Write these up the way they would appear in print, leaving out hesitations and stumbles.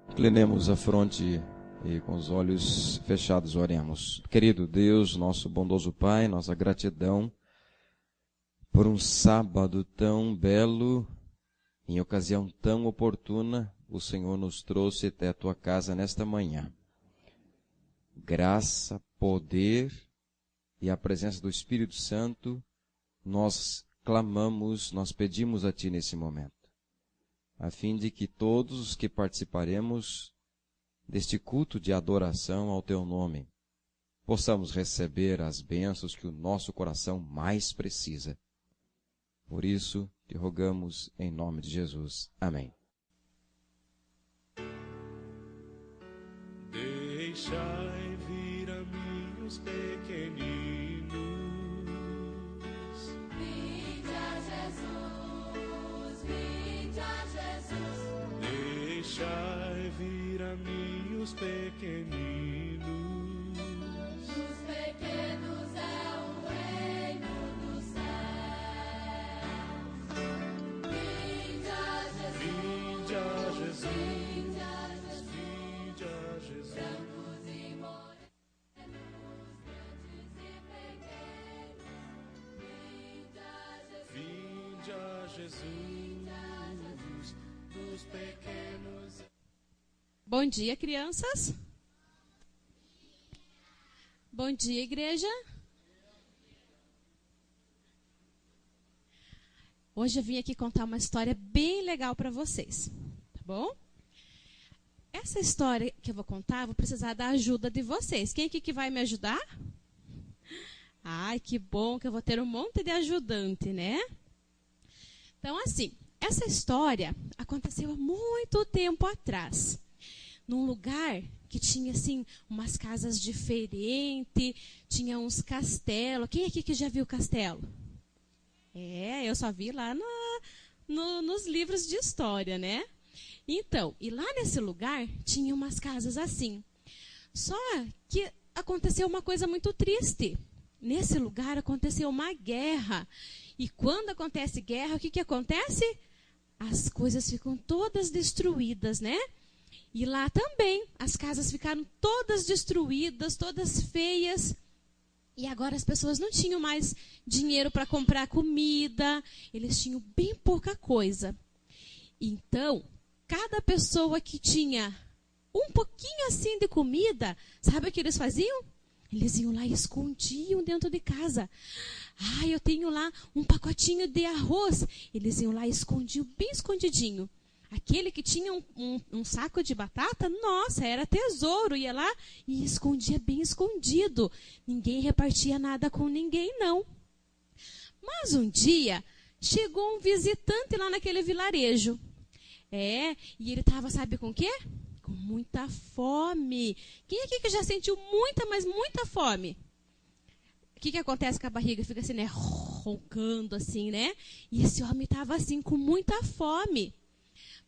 Inclinemos a fronte e com os olhos fechados oremos. Querido Deus, nosso bondoso Pai, nossa gratidão por um sábado tão belo, em ocasião tão oportuna, o Senhor nos trouxe até a Tua casa nesta manhã. Graça, poder e a presença do Espírito Santo, nós clamamos, nós pedimos a Ti nesse momento, a fim de que todos os que participaremos deste culto de adoração ao Teu nome, possamos receber as bênçãos que o nosso coração mais precisa. Por isso, te rogamos em nome de Jesus. Amém. Deixai vir a mim os pequeninos. Vinde a Jesus, vinde a Jesus. Deixai vir a mim os pequeninos. Os pequenos é o reino dos céus. Vinde a Jesus, Vinde a Jesus, vinde a Jesus. vinde a Jesus. Brancos e morenos, grandes e pequenos. Vinde a Jesus, Vinde a Jesus, dos pequenos. Bom dia, crianças. Bom dia, igreja. Hoje eu vim aqui contar uma história bem legal para vocês, tá bom? Essa história que eu vou contar, eu vou precisar da ajuda de vocês. Quem aqui que vai me ajudar? Ai, que bom que eu vou ter um monte de ajudante, né? Então, assim, essa história aconteceu há muito tempo atrás, num lugar que tinha, assim, umas casas diferentes, tinha uns castelos. Quem aqui que já viu castelo? É, eu só vi lá nos livros de história, né? Então, e lá nesse lugar tinha umas casas assim. Só que aconteceu uma coisa muito triste. Nesse lugar aconteceu uma guerra. E quando acontece guerra, o que acontece? As coisas ficam todas destruídas, né? E lá também, as casas ficaram todas destruídas, todas feias. E agora as pessoas não tinham mais dinheiro para comprar comida, eles tinham bem pouca coisa. Então, cada pessoa que tinha um pouquinho assim de comida, sabe o que eles faziam? Eles iam lá e escondiam dentro de casa. Ah, eu tenho lá um pacotinho de arroz. Eles iam lá e escondiam bem escondidinho. Aquele que tinha um saco de batata, nossa, era tesouro. Ia lá e escondia bem escondido. Ninguém repartia nada com ninguém, não. Mas um dia, chegou um visitante lá naquele vilarejo. E ele estava, sabe com o quê? Com muita fome. Quem aqui que já sentiu muita, mas muita fome? O que acontece com a barriga? Fica assim, né? Roncando assim, né? E esse homem estava assim, com muita fome.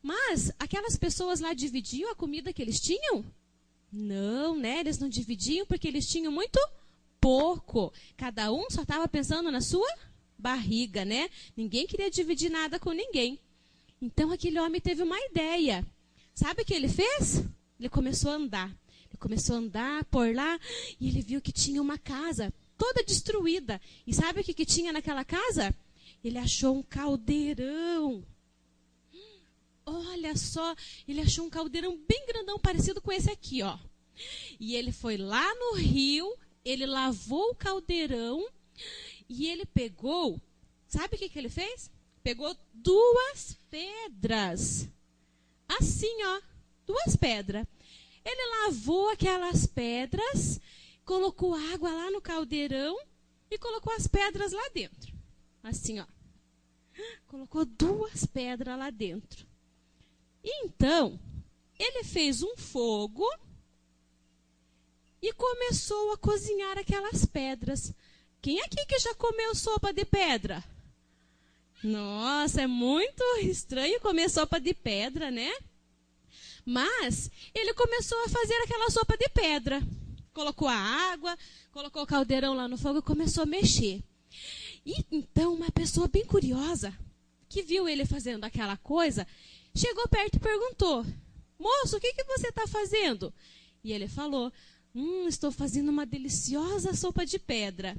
Mas aquelas pessoas lá dividiam a comida que eles tinham? Não, né? Eles não dividiam porque eles tinham muito pouco. Cada um só estava pensando na sua barriga, né? Ninguém queria dividir nada com ninguém. Então aquele homem teve uma ideia. Sabe o que ele fez? Ele começou a andar. Ele começou a andar por lá e ele viu que tinha uma casa toda destruída. E sabe o que tinha naquela casa? Ele achou um caldeirão. Olha só, ele achou um caldeirão bem grandão, parecido com esse aqui, ó. E ele foi lá no rio, ele lavou o caldeirão e ele pegou, sabe o que ele fez? Pegou 2 pedras, assim, ó, 2 pedras. Ele lavou aquelas pedras, colocou água lá no caldeirão e colocou as pedras lá dentro. Assim, ó. Colocou 2 pedras lá dentro. Então, ele fez um fogo e começou a cozinhar aquelas pedras. Quem aqui que já comeu sopa de pedra? Nossa, é muito estranho comer sopa de pedra, né? Mas ele começou a fazer aquela sopa de pedra. Colocou a água, colocou o caldeirão lá no fogo e começou a mexer. E então uma pessoa bem curiosa, que viu ele fazendo aquela coisa, chegou perto e perguntou: moço, o que você está fazendo? E ele falou: estou fazendo uma deliciosa sopa de pedra.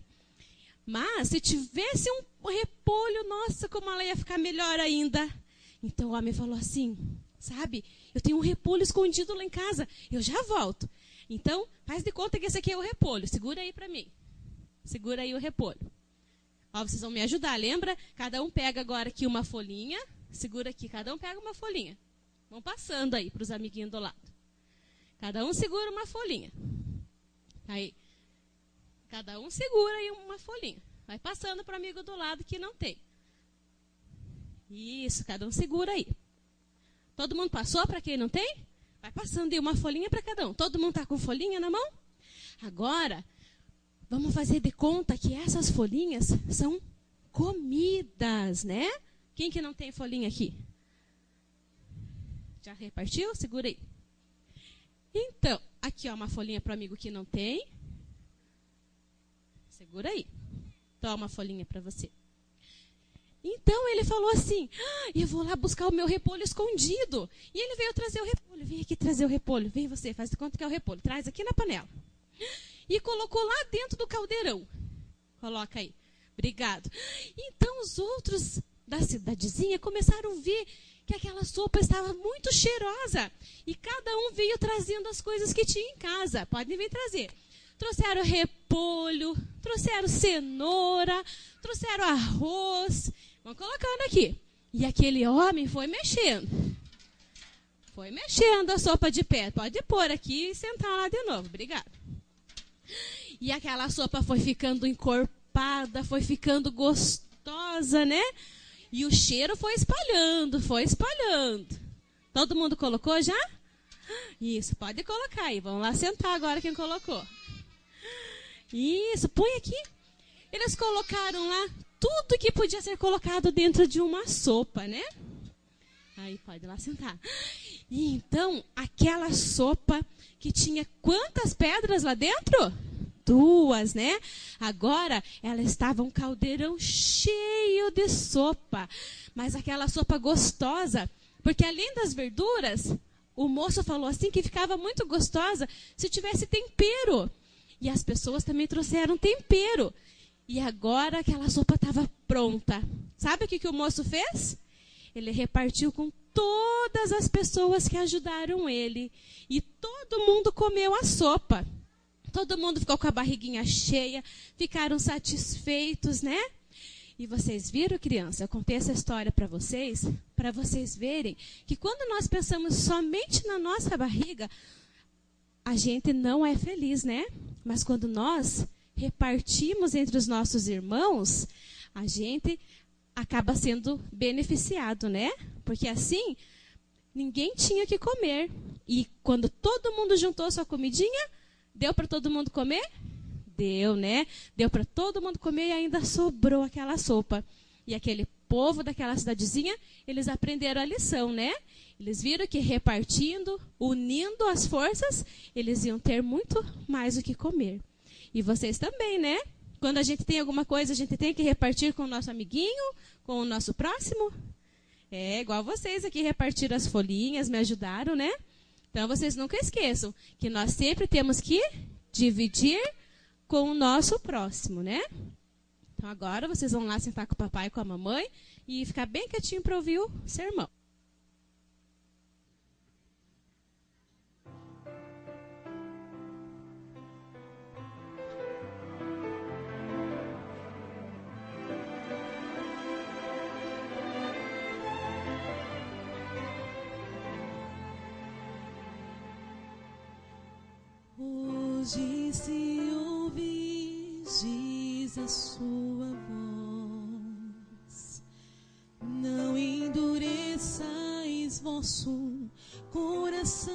Mas se tivesse um repolho, nossa, como ela ia ficar melhor ainda. Então o homem falou assim: sabe, eu tenho um repolho escondido lá em casa, eu já volto. Então, faz de conta que esse aqui é o repolho, segura aí para mim. Segura aí o repolho. Ó, vocês vão me ajudar, lembra? Cada um pega agora aqui uma folhinha, segura aqui, cada um pega uma folhinha. Vão passando aí para os amiguinhos do lado. Cada um segura uma folhinha. Aí, cada um segura aí uma folhinha. Vai passando para o amigo do lado que não tem. Isso, cada um segura aí. Todo mundo passou para quem não tem? Vai passando aí uma folhinha para cada um. Todo mundo está com folhinha na mão? Agora, vamos fazer de conta que essas folhinhas são comidas, né? Quem que não tem folhinha aqui? Já repartiu? Segura aí. Então, aqui ó, uma folhinha para o amigo que não tem. Segura aí. Toma uma folhinha para você. Então ele falou assim: eu vou lá buscar o meu repolho escondido. E ele veio trazer o repolho. Vem aqui trazer o repolho. Vem você, faz de conta que é o repolho. Traz aqui na panela. E colocou lá dentro do caldeirão. Coloca aí. Obrigado. Então os outros da cidadezinha começaram a ver que aquela sopa estava muito cheirosa. E cada um veio trazendo as coisas que tinha em casa. Podem vir trazer. Trouxeram repolho, trouxeram cenoura, trouxeram arroz. Vão colocando aqui. E aquele homem foi mexendo. Foi mexendo a sopa de pedra. Pode pôr aqui e sentar lá de novo. Obrigada. E aquela sopa foi ficando encorpada, foi ficando gostosa, né? E o cheiro foi espalhando, foi espalhando. Todo mundo colocou já? Isso, pode colocar aí. Vamos lá sentar agora quem colocou. Isso, põe aqui. Eles colocaram lá tudo que podia ser colocado dentro de uma sopa, né? Aí pode ir lá sentar. E então, aquela sopa que tinha quantas pedras lá dentro? 2, né? Agora, ela estava um caldeirão cheio de sopa. Mas aquela sopa gostosa, porque além das verduras, o moço falou assim que ficava muito gostosa se tivesse tempero. E as pessoas também trouxeram tempero. E agora aquela sopa estava pronta. Sabe o que o moço fez? Ele repartiu com todas as pessoas que ajudaram ele. E todo mundo comeu a sopa. Todo mundo ficou com a barriguinha cheia, ficaram satisfeitos, né? E vocês viram, criança? Eu contei essa história para vocês verem que quando nós pensamos somente na nossa barriga, a gente não é feliz, né? Mas quando nós repartimos entre os nossos irmãos, a gente acaba sendo beneficiado, né? Porque assim, ninguém tinha o que comer. E quando todo mundo juntou sua comidinha, deu para todo mundo comer? Deu, né? Deu para todo mundo comer e ainda sobrou aquela sopa. E aquele povo daquela cidadezinha, eles aprenderam a lição, né? Eles viram que repartindo, unindo as forças, eles iam ter muito mais o que comer. E vocês também, né? Quando a gente tem alguma coisa, a gente tem que repartir com o nosso amiguinho, com o nosso próximo. É igual vocês aqui repartiram as folhinhas, me ajudaram, né? Então vocês nunca esqueçam que nós sempre temos que dividir com o nosso próximo, né? Então agora vocês vão lá sentar com o papai e com a mamãe e ficar bem quietinho para ouvir o sermão. Hoje se ouvis a sua voz, não endureçais vosso coração.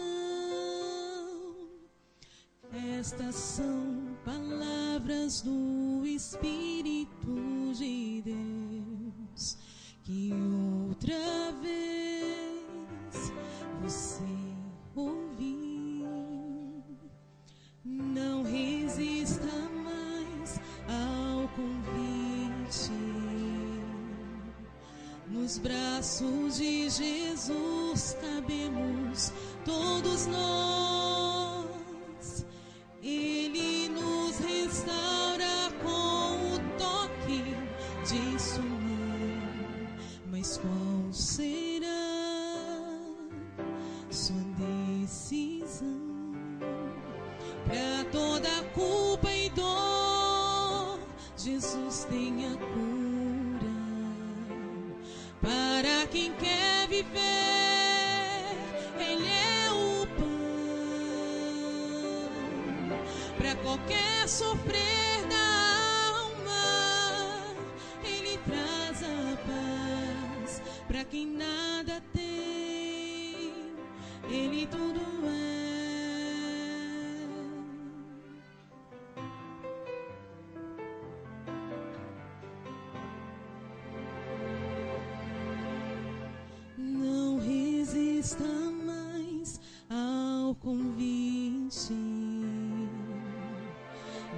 Estas são palavras do Espírito de Deus, que outra vez você ouviu. Não resista mais ao convite. Nos braços de Jesus cabemos todos nós. Ele nos restaura com o toque de sua mão. Mas qual será sua decisão? Para toda culpa e dor, Jesus tem a cura. Para quem quer viver, Ele é o pão. Para qualquer sofrer da alma, Ele traz a paz. Para quem nada tem, Ele tudo é. Resista mais ao convite.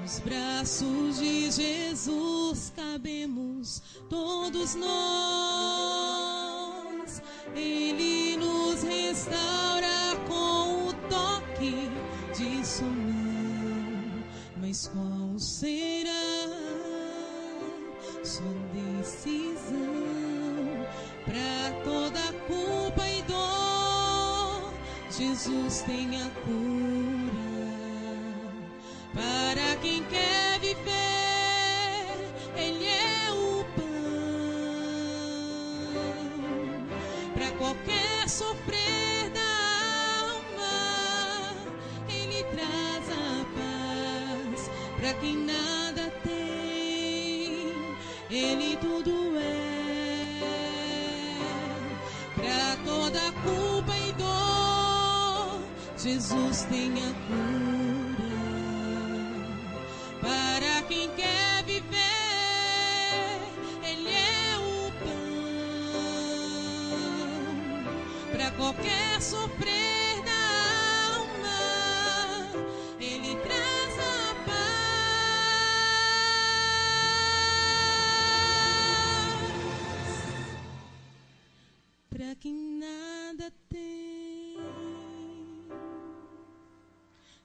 Nos braços de Jesus cabemos todos nós. Ele nos restaura com o toque de sua mão. Mas qual será sua decisão? Para toda culpa e dor, Jesus tem a cura. Para quem quer viver, Ele é o pão. Para qualquer sofrer da alma, Ele traz a paz. Para quem nada tem, Ele tudo é. Para toda culpa e dor, Jesus tem a cura. Para quem quer viver, Ele é o pão. Para qualquer sofrer da alma, Ele traz a paz. Para quem nada tem,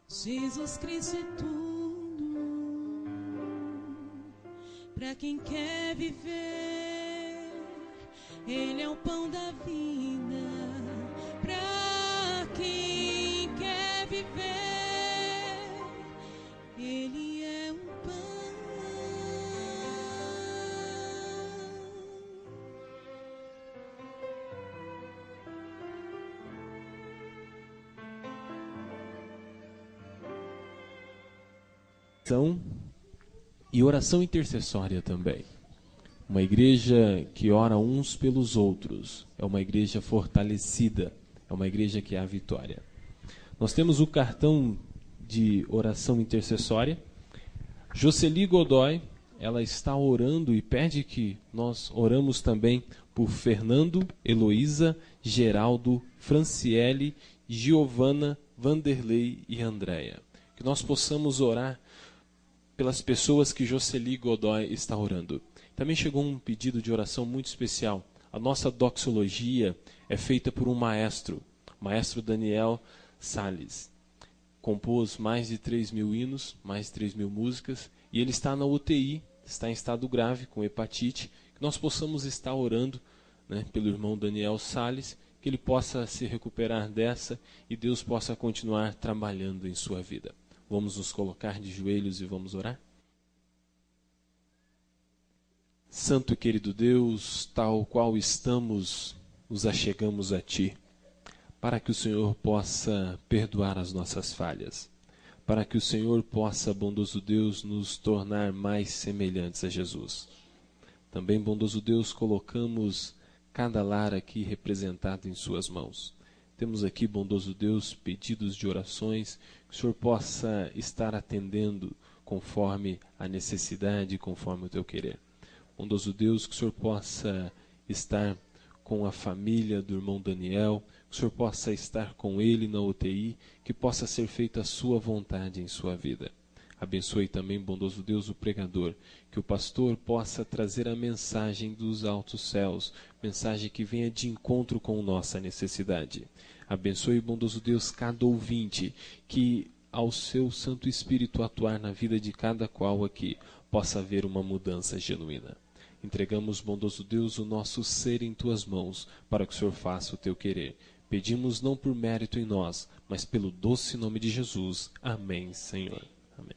Jesus Cristo é tudo. Para quem quer viver, Ele é o pão da vida. Para quem quer viver, Ele é um pão. E oração intercessória também. Uma igreja que ora uns pelos outros é uma igreja fortalecida, é uma igreja que há vitória. Nós temos o cartão de oração intercessória. Jocely Godoy, ela está orando e pede que nós oramos também por Fernando, Heloísa, Geraldo, Franciele, Giovana, Vanderlei e Andréia. Que nós possamos orar pelas pessoas que Jocely Godoy está orando. Também chegou um pedido de oração muito especial. A nossa doxologia é feita por um maestro, Maestro Daniel Salles. Compôs mais de 3.000 hinos, mais de 3.000 músicas, e ele está na UTI, está em estado grave com hepatite. Que nós possamos estar orando, né, pelo irmão Daniel Salles, que ele possa se recuperar dessa e Deus possa continuar trabalhando em sua vida. Vamos nos colocar de joelhos e vamos orar? Santo e querido Deus, tal qual estamos, nos achegamos a Ti, para que o Senhor possa perdoar as nossas falhas, para que o Senhor possa, bondoso Deus, nos tornar mais semelhantes a Jesus. Também, bondoso Deus, colocamos cada lar aqui representado em Suas mãos. Temos aqui, bondoso Deus, pedidos de orações, que o Senhor possa estar atendendo conforme a necessidade, conforme o Teu querer. Bondoso Deus, que o Senhor possa estar com a família do irmão Daniel, que o Senhor possa estar com ele na UTI, que possa ser feita a sua vontade em sua vida. Abençoe também, bondoso Deus, o pregador, que o pastor possa trazer a mensagem dos altos céus, mensagem que venha de encontro com nossa necessidade. Abençoe, bondoso Deus, cada ouvinte, que ao seu Santo Espírito atuar na vida de cada qual aqui, possa haver uma mudança genuína. Entregamos, bondoso Deus, o nosso ser em Tuas mãos, para que o Senhor faça o Teu querer. Pedimos não por mérito em nós, mas pelo doce nome de Jesus. Amém, Senhor. Amém.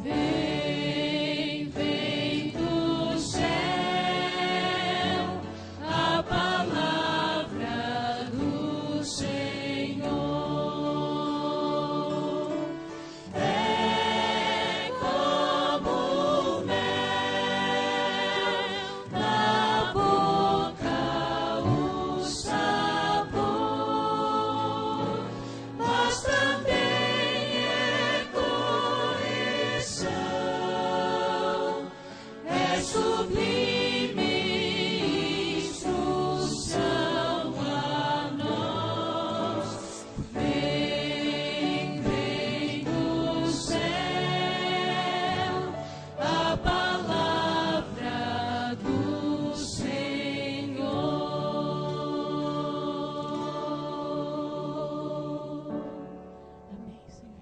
Vem, vem do céu, a palavra do Senhor é como mel na boca, o sabor, mas também é correção, é sublime instrução a nós. Vem, vem do céu, a palavra do Senhor. Amém, Senhor.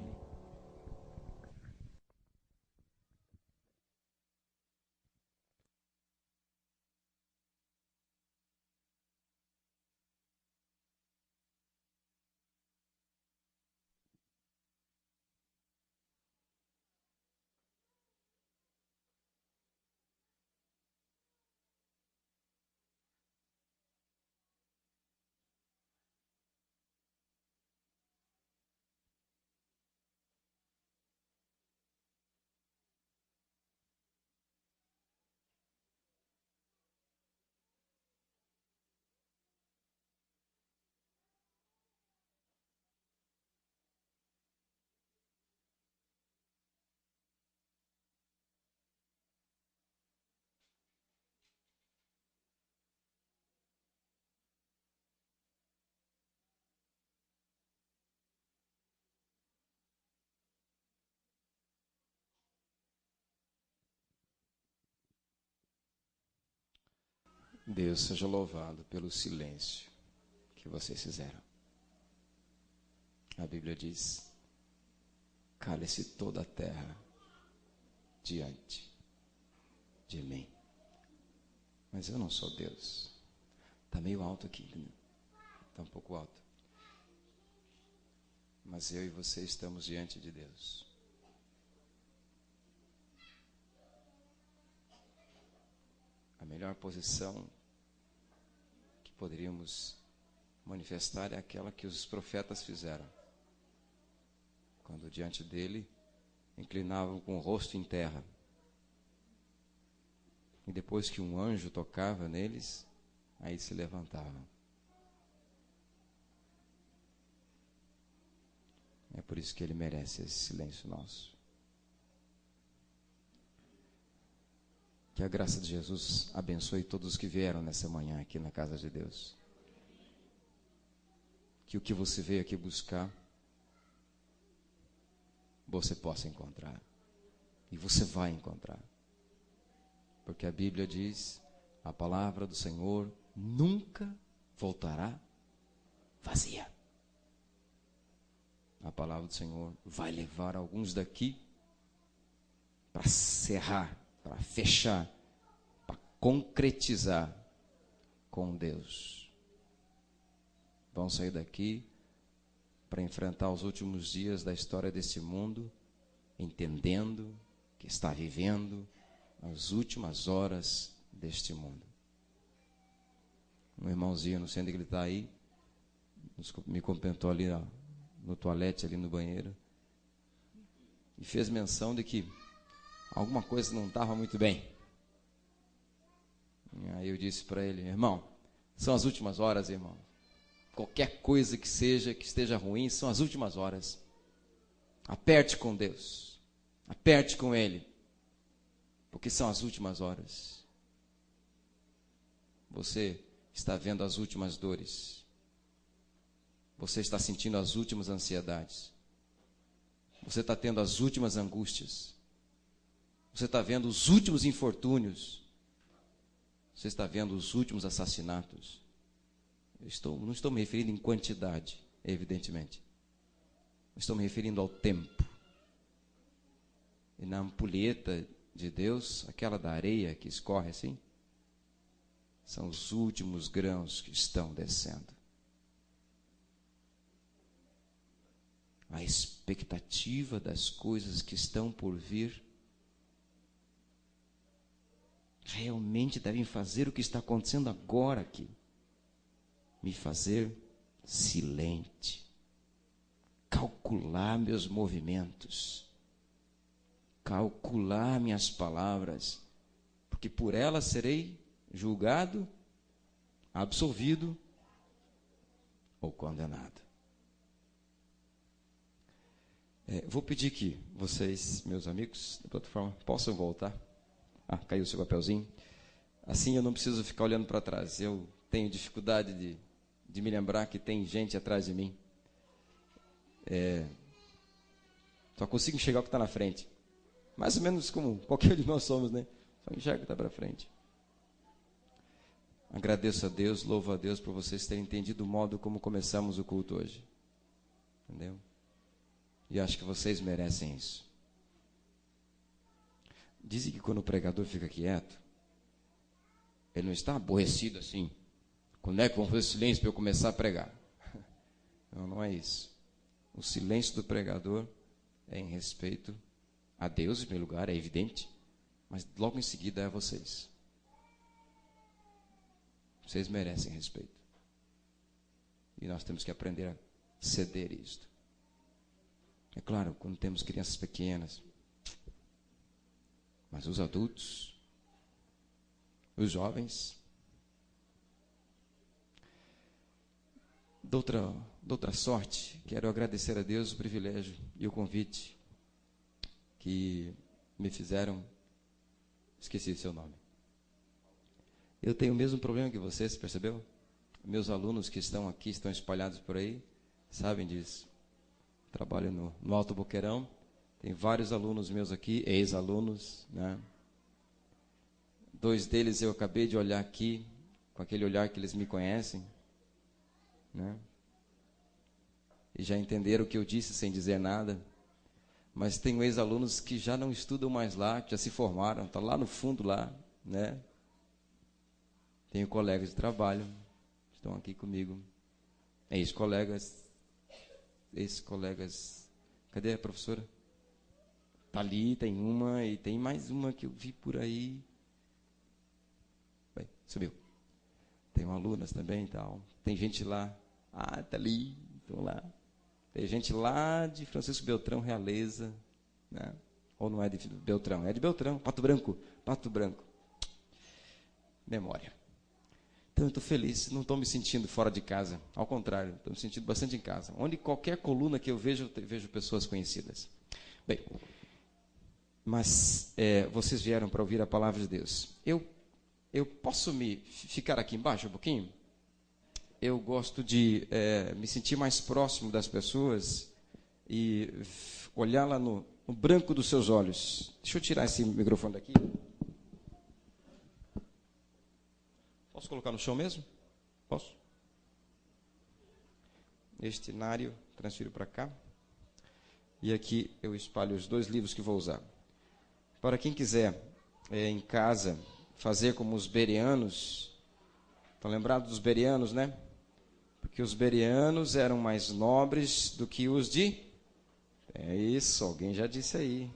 Deus seja louvado pelo silêncio que vocês fizeram. A Bíblia diz: cale-se toda a terra diante de mim. Mas eu não sou Deus. Está meio alto aqui, está um pouco alto. Mas eu e você estamos diante de Deus. A melhor posição que poderíamos manifestar é aquela que os profetas fizeram. Quando diante dele, inclinavam com o rosto em terra. E depois que um anjo tocava neles, aí se levantavam. É por isso que ele merece esse silêncio nosso. Que a graça de Jesus abençoe todos os que vieram nessa manhã aqui na casa de Deus. Que o que você veio aqui buscar, você possa encontrar. E você vai encontrar. Porque a Bíblia diz, a palavra do Senhor nunca voltará vazia. A palavra do Senhor vai levar alguns daqui para cerrar, para fechar, para concretizar com Deus. Vão sair daqui para enfrentar os últimos dias da história desse mundo, entendendo que está vivendo as últimas horas deste mundo. Um irmãozinho, não sei onde ele está aí, me cumprimentou ali no toalete, ali no banheiro, e fez menção de que alguma coisa não estava muito bem. E aí eu disse para ele, irmão, são as últimas horas, irmão. Qualquer coisa que seja, que esteja ruim, são as últimas horas. Aperte com Deus, aperte com Ele, porque são as últimas horas. Você está vendo as últimas dores. Você está sentindo as últimas ansiedades. Você está tendo as últimas angústias. Você está vendo os últimos infortúnios. Você está vendo os últimos assassinatos. Não estou me referindo em quantidade, evidentemente. Estou me referindo ao tempo. E na ampulheta de Deus, aquela da areia que escorre assim, são os últimos grãos que estão descendo. A expectativa das coisas que estão por vir realmente devem fazer o que está acontecendo agora aqui. Me fazer silente. Calcular meus movimentos. Calcular minhas palavras. Porque por elas serei julgado, absolvido ou condenado. Vou pedir que vocês, meus amigos da plataforma, possam voltar. Caiu o seu papelzinho. Assim eu não preciso ficar olhando para trás. Eu tenho dificuldade de me lembrar que tem gente atrás de mim. Só consigo enxergar o que está na frente. Mais ou menos como qualquer de nós somos, né? Só enxerga o que está para frente. Agradeço a Deus, louvo a Deus por vocês terem entendido o modo como começamos o culto hoje. Entendeu? E acho que vocês merecem isso. Dizem que quando o pregador fica quieto, ele não está aborrecido assim. Quando é que vão fazer silêncio para eu começar a pregar? Não, não é isso. O silêncio do pregador é em respeito a Deus, em primeiro lugar, é evidente, mas logo em seguida é a vocês. Vocês merecem respeito. E nós temos que aprender a ceder isto. É claro, quando temos crianças pequenas, mas os adultos, os jovens, de outra sorte, quero agradecer a Deus o privilégio e o convite que me fizeram. Esqueci o seu nome. Eu tenho o mesmo problema que você, você percebeu? Meus alunos que estão aqui, estão espalhados por aí, sabem disso. Trabalho no Alto Boqueirão. Tem vários alunos meus aqui, ex-alunos, né? 2 deles eu acabei de olhar aqui, com aquele olhar que eles me conhecem, né? E já entenderam o que eu disse sem dizer nada. Mas tenho ex-alunos que já não estudam mais lá, que já se formaram, estão lá no fundo lá, né? Tenho colegas de trabalho, estão aqui comigo. Ex-colegas. Cadê a professora? Tá ali, tem uma, e tem mais uma que eu vi por aí. Bem, subiu. Tem alunas também e tal. Tem gente lá. Ah, tá ali, estão lá. Tem gente lá de Francisco Beltrão, Realeza, né? Ou não é de Beltrão? É de Beltrão, Pato Branco. Memória. Então eu estou feliz, não estou me sentindo fora de casa. Ao contrário, estou me sentindo bastante em casa. Onde qualquer coluna que eu vejo pessoas conhecidas. Bem, mas vocês vieram para ouvir a palavra de Deus. Eu posso ficar aqui embaixo um pouquinho? Eu gosto de me sentir mais próximo das pessoas e olhar lá no branco dos seus olhos. Deixa eu tirar esse microfone daqui. Posso colocar no chão mesmo? Posso? Este cenário, transfiro para cá. E aqui eu espalho os 2 livros que vou usar. Para quem quiser, em casa, fazer como os bereanos. Estão lembrados dos bereanos, né? Porque os bereanos eram mais nobres do que os de... É isso, alguém já disse aí.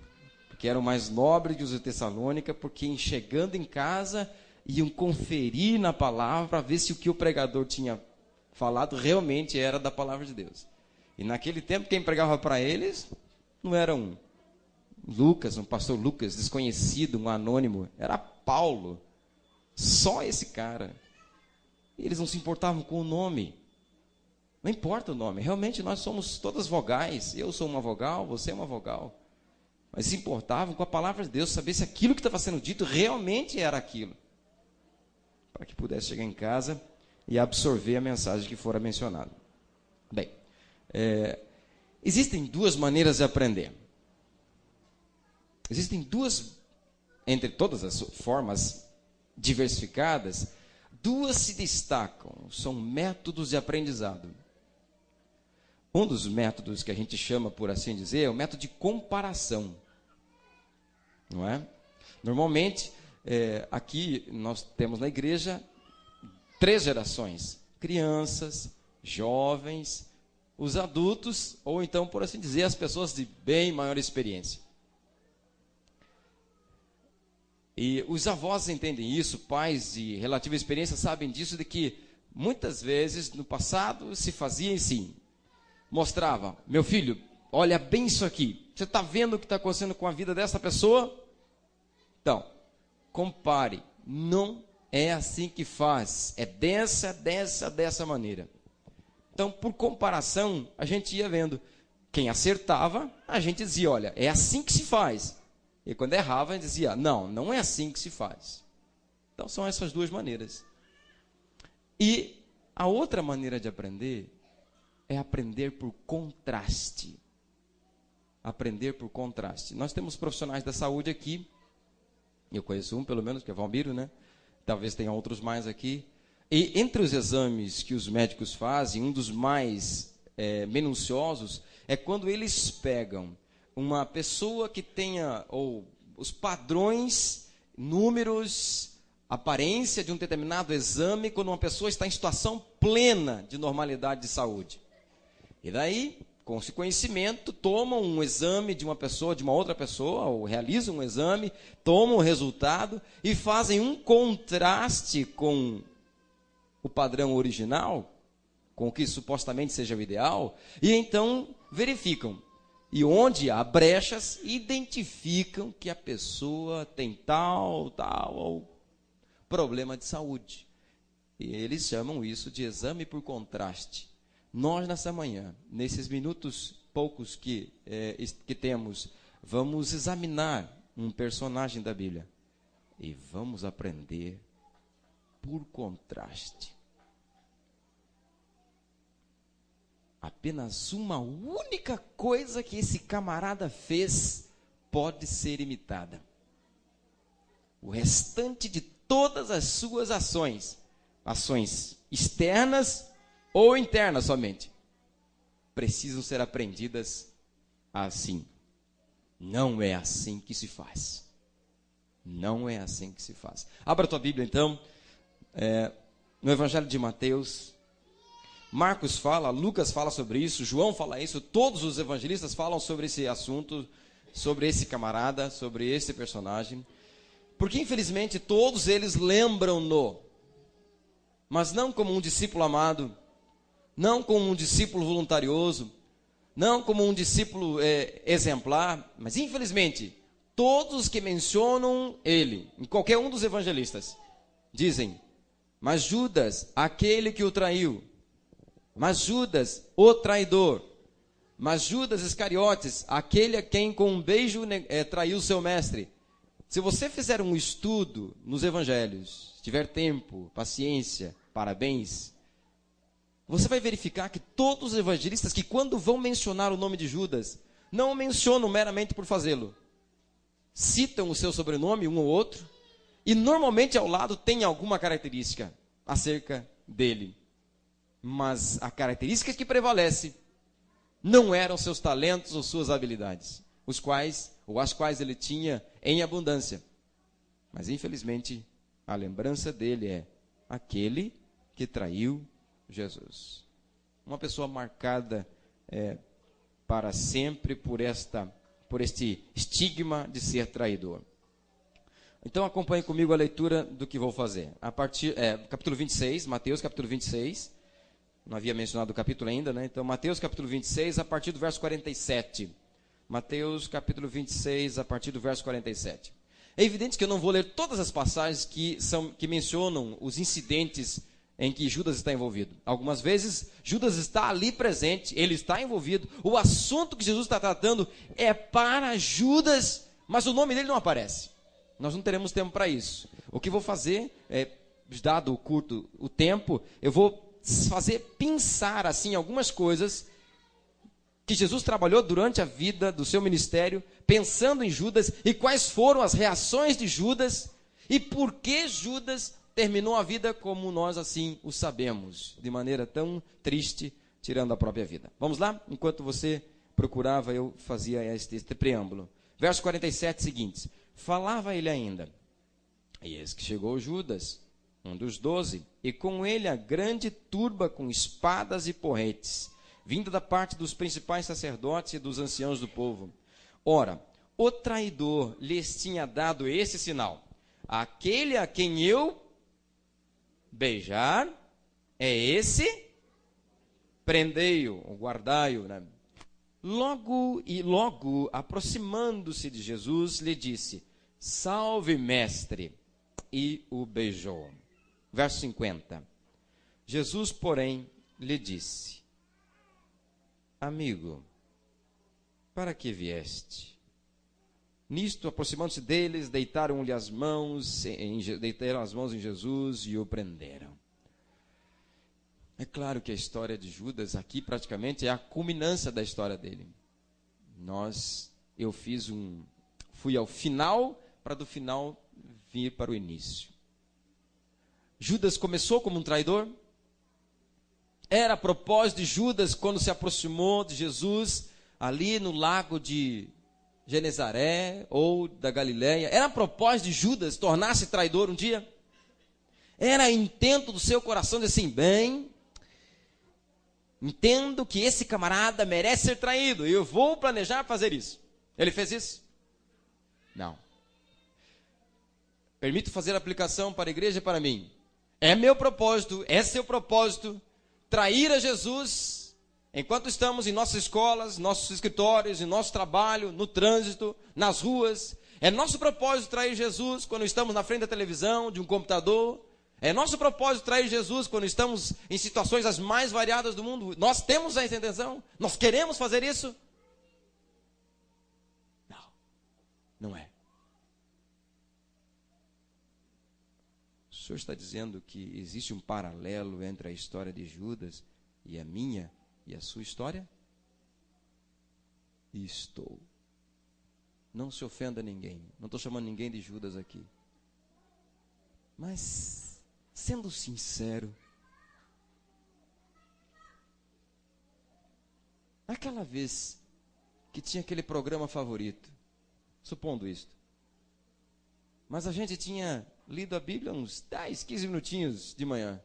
Porque eram mais nobres que os de Tessalônica, porque chegando em casa... iam conferir na palavra para ver se o que o pregador tinha falado realmente era da palavra de Deus. E naquele tempo, quem pregava para eles não era um pastor Lucas, desconhecido, um anônimo, era Paulo. Só esse cara. E eles não se importavam com o nome. Não importa o nome, realmente nós somos todas vogais. Eu sou uma vogal, você é uma vogal. Mas se importavam com a palavra de Deus, saber se aquilo que estava sendo dito realmente era aquilo. Para que pudesse chegar em casa e absorver a mensagem que fora mencionada. Bem, existem 2 maneiras de aprender. Existem 2, entre todas as formas diversificadas, 2 se destacam, são métodos de aprendizado. Um dos métodos que a gente chama, por assim dizer, é o método de comparação. Não é? Normalmente... aqui nós temos na igreja 3 gerações: crianças, jovens, os adultos, ou então, por assim dizer, as pessoas de bem maior experiência. E os avós entendem isso, pais de relativa experiência sabem disso, de que muitas vezes no passado se fazia assim: mostrava, meu filho, olha bem isso aqui, você está vendo o que está acontecendo com a vida dessa pessoa? Então, compare, não é assim que faz, é dessa maneira. Então, por comparação, a gente ia vendo. Quem acertava, a gente dizia, olha, é assim que se faz. E quando errava, a gente dizia, não é assim que se faz. Então, são essas 2 maneiras. E a outra maneira de aprender é aprender por contraste. Aprender por contraste. Nós temos profissionais da saúde aqui. Eu conheço um, pelo menos, que é Valmiro, né? Talvez tenha outros mais aqui. E entre os exames que os médicos fazem, um dos mais minuciosos é quando eles pegam uma pessoa que tenha os padrões, números, aparência de um determinado exame, quando uma pessoa está em situação plena de normalidade de saúde. E daí, com esse conhecimento, tomam um exame de uma pessoa, de uma outra pessoa, ou realizam um exame, tomam o resultado e fazem um contraste com o padrão original, com o que supostamente seja o ideal, e então verificam. E onde há brechas, identificam que a pessoa tem tal problema de saúde. E eles chamam isso de exame por contraste. Nós, nessa manhã, nesses minutos poucos que temos, vamos examinar um personagem da Bíblia. E vamos aprender por contraste. Apenas uma única coisa que esse camarada fez pode ser imitada. O restante de todas as suas ações externas ou internas somente, precisam ser aprendidas assim. Não é assim que se faz. Não é assim que se faz. Abra a tua Bíblia, então, no Evangelho de Mateus. Marcos fala, Lucas fala sobre isso, João fala isso, todos os evangelistas falam sobre esse assunto, sobre esse camarada, sobre esse personagem. Porque, infelizmente, todos eles lembram-no, mas não como um discípulo amado, não como um discípulo voluntarioso, não como um discípulo exemplar, mas, infelizmente, todos os que mencionam ele, em qualquer um dos evangelistas, dizem, mas Judas, aquele que o traiu, mas Judas, o traidor, mas Judas Iscariotes, aquele a quem com um beijo traiu seu mestre. Se você fizer um estudo nos evangelhos, se tiver tempo, paciência, parabéns, você vai verificar que todos os evangelistas que quando vão mencionar o nome de Judas, não o mencionam meramente por fazê-lo. Citam o seu sobrenome, um ou outro, e normalmente ao lado tem alguma característica acerca dele. Mas a característica que prevalece não eram seus talentos ou suas habilidades, as quais ele tinha em abundância. Mas infelizmente a lembrança dele é aquele que traiu Jesus. Uma pessoa marcada para sempre por este estigma de ser traidor. Então acompanhe comigo a leitura do que vou fazer. A partir capítulo 26, Mateus capítulo 26. Não havia mencionado o capítulo ainda, né? Então, Mateus capítulo 26, a partir do verso 47. Mateus capítulo 26, a partir do verso 47. É evidente que eu não vou ler todas as passagens que mencionam os incidentes em que Judas está envolvido. Algumas vezes, Judas está ali presente, ele está envolvido. O assunto que Jesus está tratando é para Judas, mas o nome dele não aparece. Nós não teremos tempo para isso. O que vou fazer, dado o tempo, eu vou fazer pensar assim algumas coisas que Jesus trabalhou durante a vida do seu ministério, pensando em Judas, e quais foram as reações de Judas, e por que Judas terminou a vida como nós assim o sabemos, de maneira tão triste, tirando a própria vida. Vamos lá? Enquanto você procurava, eu fazia este preâmbulo. Verso 47 seguintes. Falava ele ainda, e eis que chegou Judas, um dos 12, e com ele a grande turba com espadas e porretes, vinda da parte dos principais sacerdotes e dos anciãos do povo. Ora, o traidor lhes tinha dado esse sinal: aquele a quem eu beijar, é esse, prendei-o, ou guardai-o, né? Logo, aproximando-se de Jesus, lhe disse, salve, mestre, e o beijou. Verso 50. Jesus, porém, lhe disse, amigo, para que vieste? Nisto, aproximando-se deles, deitaram-lhe as mãos, deitaram as mãos em Jesus e o prenderam. É claro que a história de Judas aqui praticamente é a culminância da história dele. Eu fui ao final, para do final vir para o início. Judas começou como um traidor. Era propósito de Judas, quando se aproximou de Jesus, ali no lago de Genezaré, ou da Galileia, era propósito de Judas tornar-se traidor um dia? Era intento do seu coração dizer assim, bem, entendo que esse camarada merece ser traído, e eu vou planejar fazer isso. Ele fez isso? Não. Permito fazer a aplicação para a igreja e para mim. É meu propósito, é seu propósito, trair a Jesus, enquanto estamos em nossas escolas, nossos escritórios, em nosso trabalho, no trânsito, nas ruas. É nosso propósito trair Jesus quando estamos na frente da televisão, de um computador. É nosso propósito trair Jesus quando estamos em situações as mais variadas do mundo. Nós temos essa intenção? Nós queremos fazer isso? Não, não é. O Senhor está dizendo que existe um paralelo entre a história de Judas e a minha e a sua história? Estou. Não se ofenda ninguém. Não estou chamando ninguém de Judas aqui. Mas, sendo sincero, aquela vez que tinha aquele programa favorito, supondo isto, Mas a gente tinha lido a Bíblia uns 10, 15 minutinhos de manhã.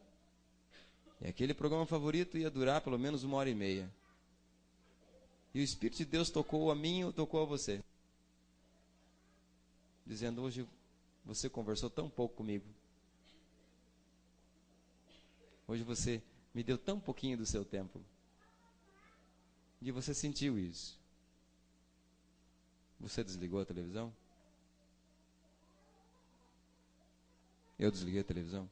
E aquele programa favorito ia durar pelo menos 1h30. E o Espírito de Deus tocou a mim ou tocou a você? Dizendo, hoje você conversou tão pouco comigo. Hoje você me deu tão pouquinho do seu tempo. E você sentiu isso. Você desligou a televisão? Eu desliguei a televisão?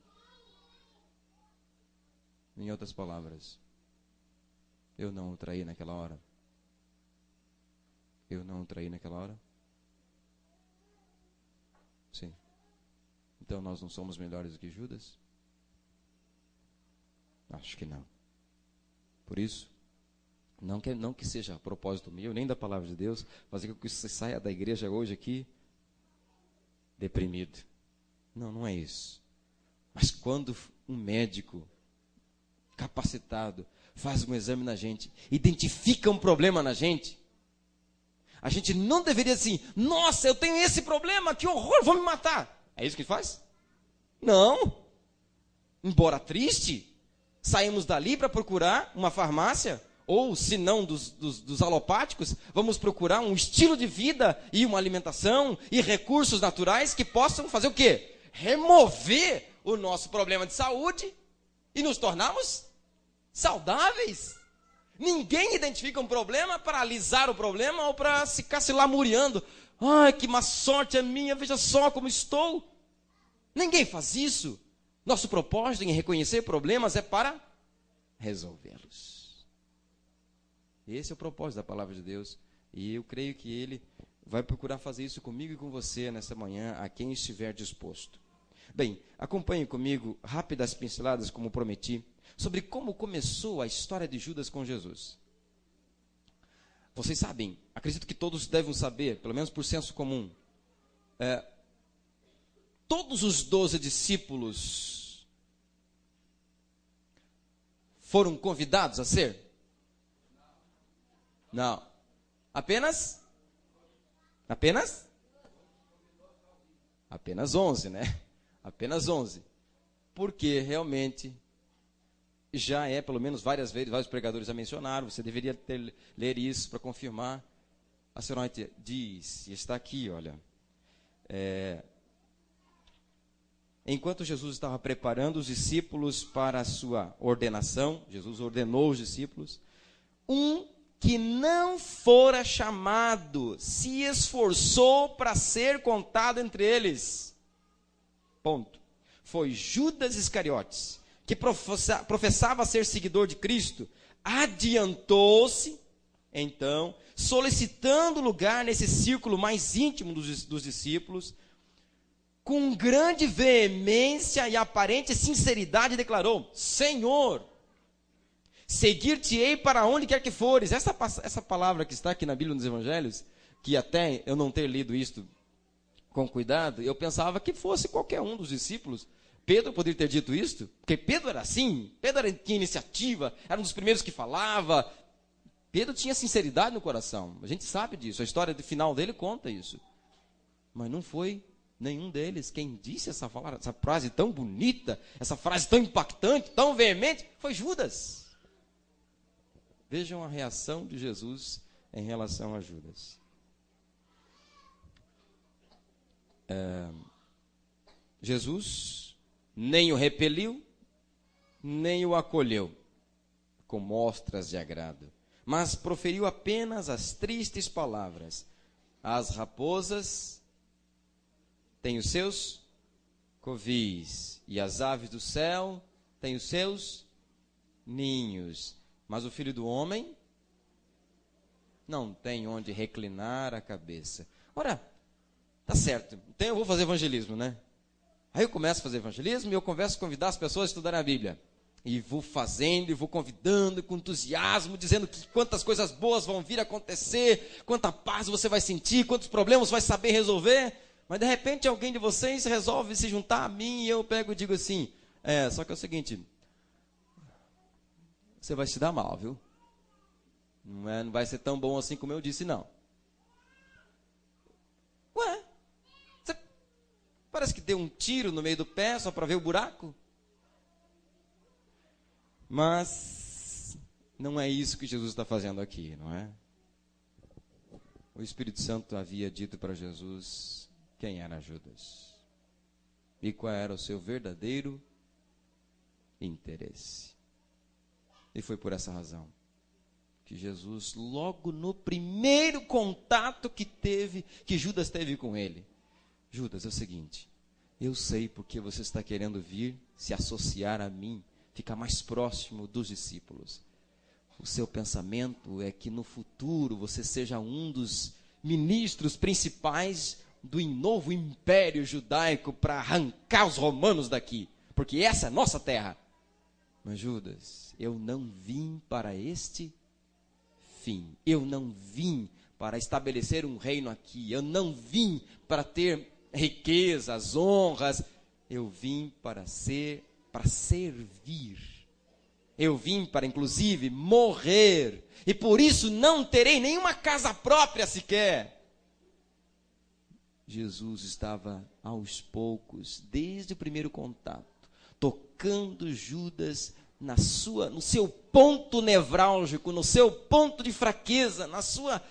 Em outras palavras, eu não o traí naquela hora? Eu não o traí naquela hora? Sim. Então nós não somos melhores do que Judas? Acho que não. Por isso, não que seja a propósito meu, nem da palavra de Deus, fazer com que você saia da igreja hoje aqui deprimido. Não é isso. Mas quando um médico capacitado faz um exame na gente, identifica um problema na gente, a gente não deveria assim, nossa, eu tenho esse problema, que horror, vou me matar. É isso que faz? Não. Embora triste, saímos dali para procurar uma farmácia, ou se não dos alopáticos, vamos procurar um estilo de vida e uma alimentação e recursos naturais que possam fazer o quê? Remover o nosso problema de saúde e nos tornarmos saudáveis. Ninguém identifica um problema para alisar o problema ou para ficar se lamuriando. Ai, que má sorte é minha, veja só como estou. Ninguém faz isso. Nosso propósito em reconhecer problemas é para resolvê-los. Esse é o propósito da palavra de Deus. E eu creio que Ele vai procurar fazer isso comigo e com você nessa manhã, a quem estiver disposto. Bem, acompanhe comigo rápidas pinceladas, como prometi, sobre como começou a história de Judas com Jesus. Vocês sabem, acredito que todos devem saber, pelo menos por senso comum, todos os 12 discípulos foram convidados a ser? Não. Apenas 11, né? Apenas 11. Porque realmente já é, pelo menos várias vezes, vários pregadores já mencionaram, você deveria ler isso para confirmar. A senhora diz, e está aqui, olha. Enquanto Jesus estava preparando os discípulos para a sua ordenação, Jesus ordenou os discípulos, um que não fora chamado se esforçou para ser contado entre eles. Ponto. Foi Judas Iscariotes, que professava ser seguidor de Cristo, adiantou-se, então, solicitando lugar nesse círculo mais íntimo dos discípulos, com grande veemência e aparente sinceridade declarou: Senhor, seguir-te-ei para onde quer que fores. Essa palavra que está aqui na Bíblia nos Evangelhos, que até eu não ter lido isto com cuidado, eu pensava que fosse qualquer um dos discípulos. Pedro poderia ter dito isto, porque Pedro era assim, Pedro tinha iniciativa, era um dos primeiros que falava. Pedro tinha sinceridade no coração, a gente sabe disso, a história final dele conta isso. Mas não foi nenhum deles quem disse essa frase tão bonita, essa frase tão impactante, tão veemente, foi Judas. Vejam a reação de Jesus em relação a Judas. Jesus nem o repeliu, nem o acolheu com mostras de agrado, mas proferiu apenas as tristes palavras: as raposas têm os seus covis, e as aves do céu têm os seus ninhos, mas o Filho do Homem não tem onde reclinar a cabeça. Ora, tá certo, então eu vou fazer evangelismo, né? Aí eu começo a fazer evangelismo e eu começo a convidar as pessoas a estudarem a Bíblia. E vou fazendo, e vou convidando com entusiasmo, dizendo que quantas coisas boas vão vir a acontecer, quanta paz você vai sentir, quantos problemas vai saber resolver. Mas de repente alguém de vocês resolve se juntar a mim e eu pego e digo assim: só que é o seguinte, você vai se dar mal, viu? Não vai ser tão bom assim como eu disse, não. Ué, Parece que deu um tiro no meio do pé só para ver o buraco. Mas não é isso que Jesus está fazendo aqui, não é? O Espírito Santo havia dito para Jesus quem era Judas e qual era o seu verdadeiro interesse. E foi por essa razão que Jesus, logo no primeiro contato que Judas teve com ele: Judas, é o seguinte, eu sei porque você está querendo vir se associar a mim, ficar mais próximo dos discípulos. O seu pensamento é que no futuro você seja um dos ministros principais do novo império judaico para arrancar os romanos daqui, porque essa é a nossa terra. Mas Judas, eu não vim para este fim. Eu não vim para estabelecer um reino aqui. Eu não vim para ter riquezas, honras. Eu vim para servir. Eu vim para, inclusive, morrer. E por isso não terei nenhuma casa própria sequer. Jesus estava aos poucos, desde o primeiro contato, tocando Judas no seu ponto nevrálgico, no seu ponto de fraqueza, na sua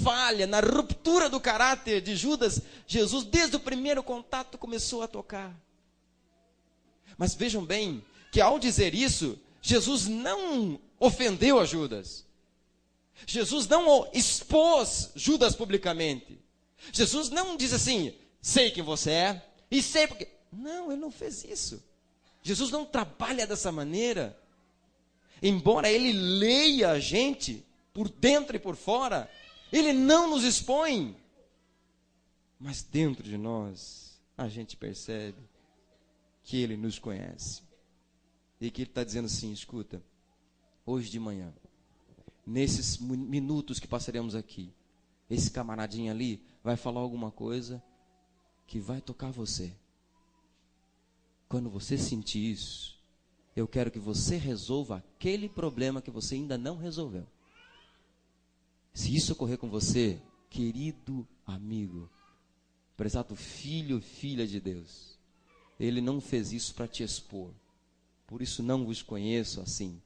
falha, na ruptura do caráter de Judas. Jesus, desde o primeiro contato, começou a tocar. Mas vejam bem que ao dizer isso, Jesus não ofendeu a Judas. Jesus não expôs Judas publicamente. Jesus não diz assim, sei quem você é e sei porque... Não, ele não fez isso. Jesus não trabalha dessa maneira. Embora ele leia a gente por dentro e por fora, ele não nos expõe. Mas dentro de nós, a gente percebe que ele nos conhece. E que ele está dizendo assim, escuta, hoje de manhã, nesses minutos que passaremos aqui, esse camaradinho ali vai falar alguma coisa que vai tocar você. Quando você sentir isso, eu quero que você resolva aquele problema que você ainda não resolveu. Se isso ocorrer com você, querido amigo, prezado filho, filha de Deus, ele não fez isso para te expor. Por isso não vos conheço assim.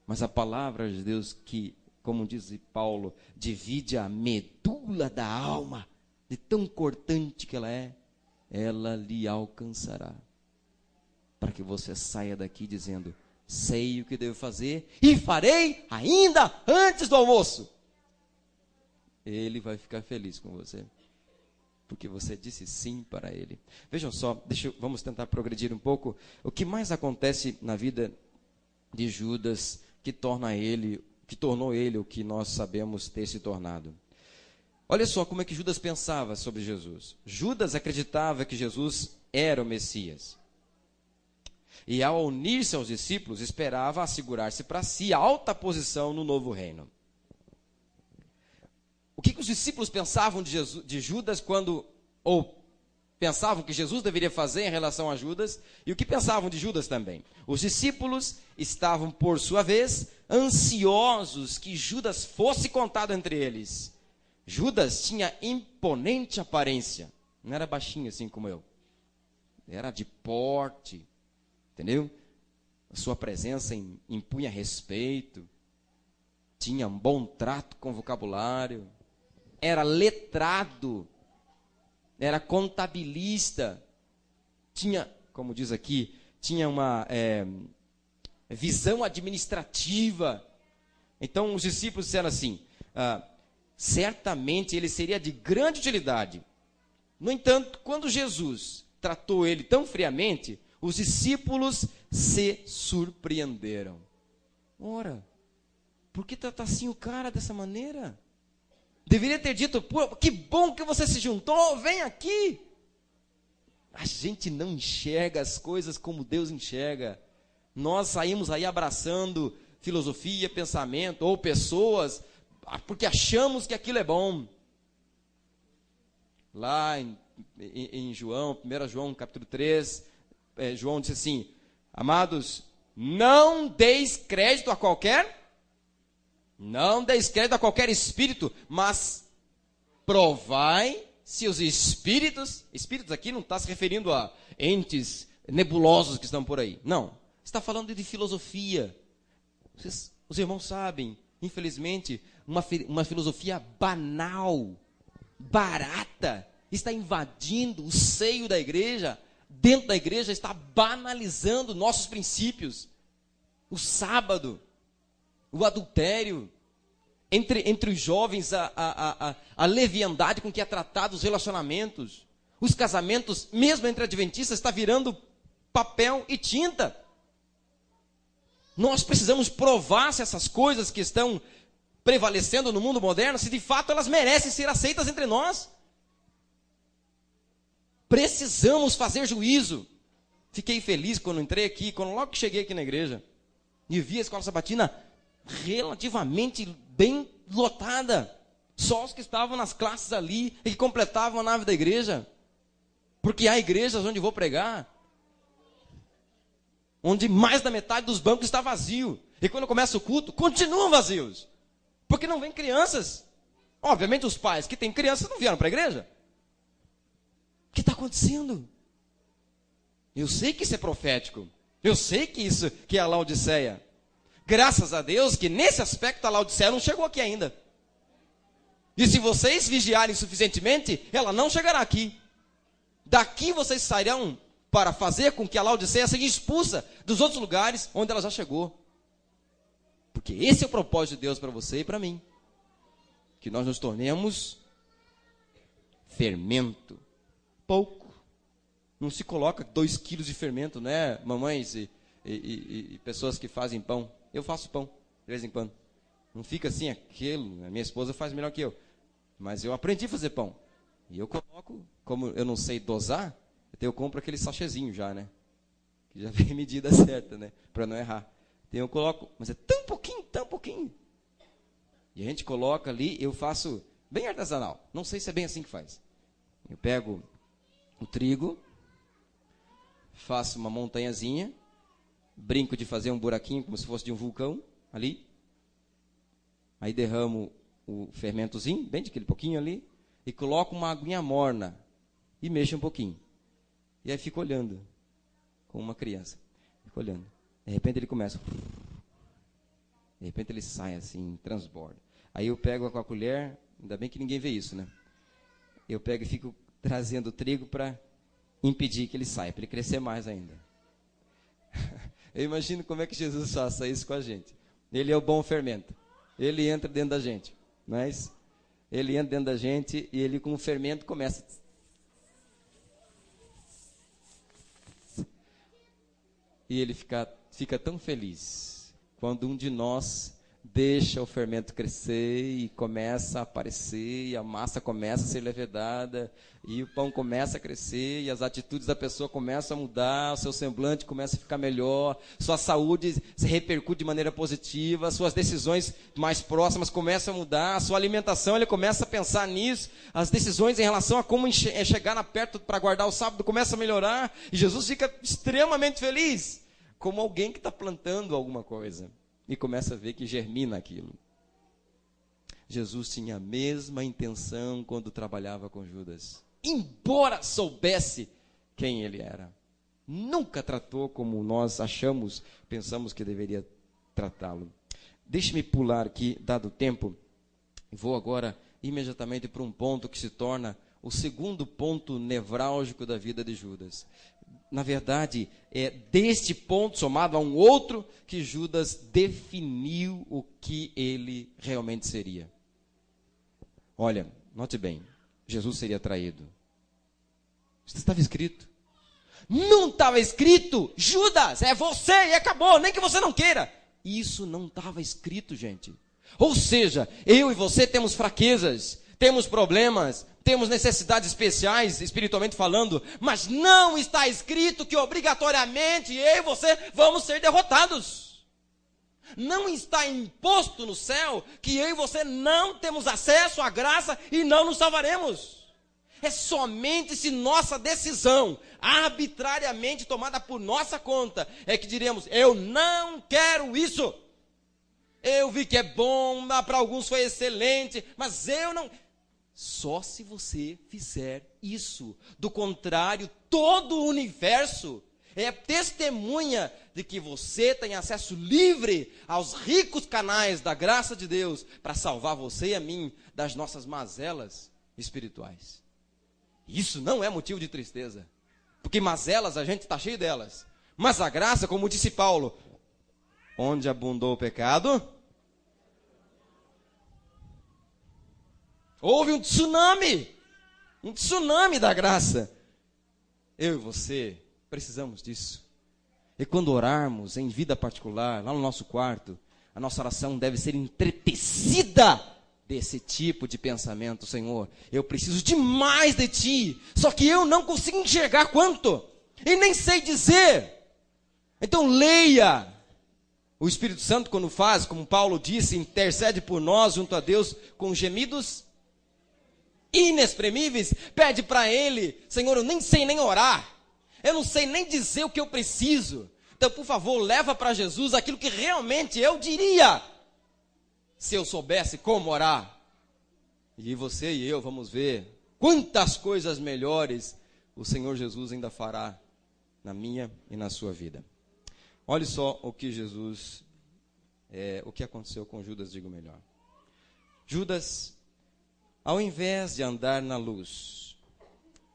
Mas a palavra de Deus que, como diz Paulo, divide a medula da alma, de tão cortante que ela lhe alcançará. Para que você saia daqui dizendo, sei o que devo fazer e farei ainda antes do almoço. Ele vai ficar feliz com você, porque você disse sim para ele. Vejam só, vamos tentar progredir um pouco. O que mais acontece na vida de Judas que tornou ele o que nós sabemos ter se tornado? Olha só como é que Judas pensava sobre Jesus. Judas acreditava que Jesus era o Messias. E ao unir-se aos discípulos, esperava assegurar-se para si alta posição no novo reino. O que os discípulos pensavam de Judas ou pensavam que Jesus deveria fazer em relação a Judas, e o que pensavam de Judas também? Os discípulos estavam, por sua vez, ansiosos que Judas fosse contado entre eles. Judas tinha imponente aparência, não era baixinho assim como eu, era de porte, entendeu? A sua presença impunha respeito, tinha um bom trato com o vocabulário, era letrado, era contabilista, tinha, como diz aqui, tinha uma visão administrativa. Então os discípulos disseram assim, certamente ele seria de grande utilidade. No entanto, quando Jesus tratou ele tão friamente, os discípulos se surpreenderam. Ora, por que tratar assim o cara dessa maneira? Deveria ter dito, pô, que bom que você se juntou, vem aqui. A gente não enxerga as coisas como Deus enxerga. Nós saímos aí abraçando filosofia, pensamento ou pessoas, porque achamos que aquilo é bom. Lá em João, 1 João capítulo 3, João disse assim, amados, não deis crédito a qualquer espírito, mas provai se os espíritos aqui não está se referindo a entes nebulosos que estão por aí. Não, está falando de filosofia. Os irmãos sabem, infelizmente, uma filosofia banal, barata, está invadindo o seio da igreja. Dentro da igreja está banalizando nossos princípios. O sábado, o adultério, entre os jovens a leviandade com que é tratado os relacionamentos. Os casamentos, mesmo entre adventistas, está virando papel e tinta. Nós precisamos provar se essas coisas que estão prevalecendo no mundo moderno, se de fato elas merecem ser aceitas entre nós. Precisamos fazer juízo. Fiquei feliz quando entrei aqui, quando logo que cheguei aqui na igreja, e vi a escola sabatina relativamente bem lotada. Só os que estavam nas classes ali e que completavam a nave da igreja. Porque há igrejas onde vou pregar, onde mais da metade dos bancos está vazio. E quando começa o culto, continuam vazios. Porque não vem crianças. Obviamente os pais que têm crianças não vieram para a igreja. O que está acontecendo? Eu sei que isso é profético. Eu sei que é a Laodiceia. Graças a Deus que nesse aspecto a Laodiceia não chegou aqui ainda. E se vocês vigiarem suficientemente, ela não chegará aqui. Daqui vocês sairão para fazer com que a Laodiceia seja expulsa dos outros lugares onde ela já chegou. Porque esse é o propósito de Deus para você e para mim. Que nós nos tornemos fermento. Pouco. Não se coloca 2 quilos de fermento, né, mamães e pessoas que fazem pão. Eu faço pão, de vez em quando. Não fica assim aquilo. A minha esposa faz melhor que eu. Mas eu aprendi a fazer pão. E eu coloco, como eu não sei dosar, então eu compro aquele sachêzinho já, né? Que já vem medida certa, né? Para não errar. Então eu coloco, mas é tão pouquinho, tão pouquinho. E a gente coloca ali, eu faço bem artesanal. Não sei se é bem assim que faz. Eu pego o trigo, faço uma montanhazinha, brinco de fazer um buraquinho como se fosse de um vulcão ali. Aí derramo o fermentozinho, bem de aquele pouquinho ali, e coloco uma aguinha morna e mexo um pouquinho. E aí fico olhando, como uma criança. Fico olhando. De repente ele começa. De repente ele sai assim, transborda. Aí eu pego com a colher, ainda bem que ninguém vê isso, né? Eu pego e fico trazendo o trigo para impedir que ele saia, para ele crescer mais ainda. Eu imagino como é que Jesus faça isso com a gente. Ele é o bom fermento. Ele entra dentro da gente. Mas ele entra dentro da gente e ele com o fermento começa. E ele fica tão feliz quando um de nós deixa o fermento crescer e começa a aparecer, e a massa começa a ser levedada, e o pão começa a crescer, e as atitudes da pessoa começam a mudar, o seu semblante começa a ficar melhor, sua saúde se repercute de maneira positiva, suas decisões mais próximas começam a mudar, a sua alimentação, ele começa a pensar nisso, as decisões em relação a como chegar perto para guardar o sábado começam a melhorar, e Jesus fica extremamente feliz, como alguém que está plantando alguma coisa. E começa a ver que germina aquilo. Jesus tinha a mesma intenção quando trabalhava com Judas. Embora soubesse quem ele era. Nunca tratou como nós pensamos que deveria tratá-lo. Deixe-me pular aqui, dado o tempo. Vou agora imediatamente para um ponto que se torna o segundo ponto nevrálgico da vida de Judas. Na verdade, é deste ponto, somado a um outro, que Judas definiu o que ele realmente seria. Olha, note bem, Jesus seria traído. Isso estava escrito. Não estava escrito, Judas, é você e acabou, nem que você não queira. Isso não estava escrito, gente. Ou seja, eu e você temos fraquezas, temos problemas, temos necessidades especiais, espiritualmente falando, mas não está escrito que obrigatoriamente eu e você vamos ser derrotados. Não está imposto no céu que eu e você não temos acesso à graça e não nos salvaremos. É somente se nossa decisão, arbitrariamente tomada por nossa conta, é que diremos, eu não quero isso. Eu vi que é bom, para alguns foi excelente, mas eu não... Só se você fizer isso. Do contrário, todo o universo é testemunha de que você tem acesso livre aos ricos canais da graça de Deus para salvar você e a mim das nossas mazelas espirituais. Isso não é motivo de tristeza, porque mazelas a gente está cheio delas. Mas a graça, como disse Paulo, onde abundou o pecado, houve um tsunami da graça. Eu e você precisamos disso. E quando orarmos em vida particular, lá no nosso quarto, a nossa oração deve ser entretecida desse tipo de pensamento. Senhor, eu preciso demais de Ti, só que eu não consigo enxergar quanto, e nem sei dizer. Então leia. O Espírito Santo, quando faz, como Paulo disse, intercede por nós junto a Deus com gemidos inexprimíveis. Pede para Ele: Senhor, eu nem sei nem orar, eu não sei nem dizer o que eu preciso. Então, por favor, leva para Jesus aquilo que realmente eu diria se eu soubesse como orar. E você e eu vamos ver quantas coisas melhores o Senhor Jesus ainda fará na minha e na sua vida. Olhe só o que o que aconteceu com Judas, digo melhor. Judas, ao invés de andar na luz,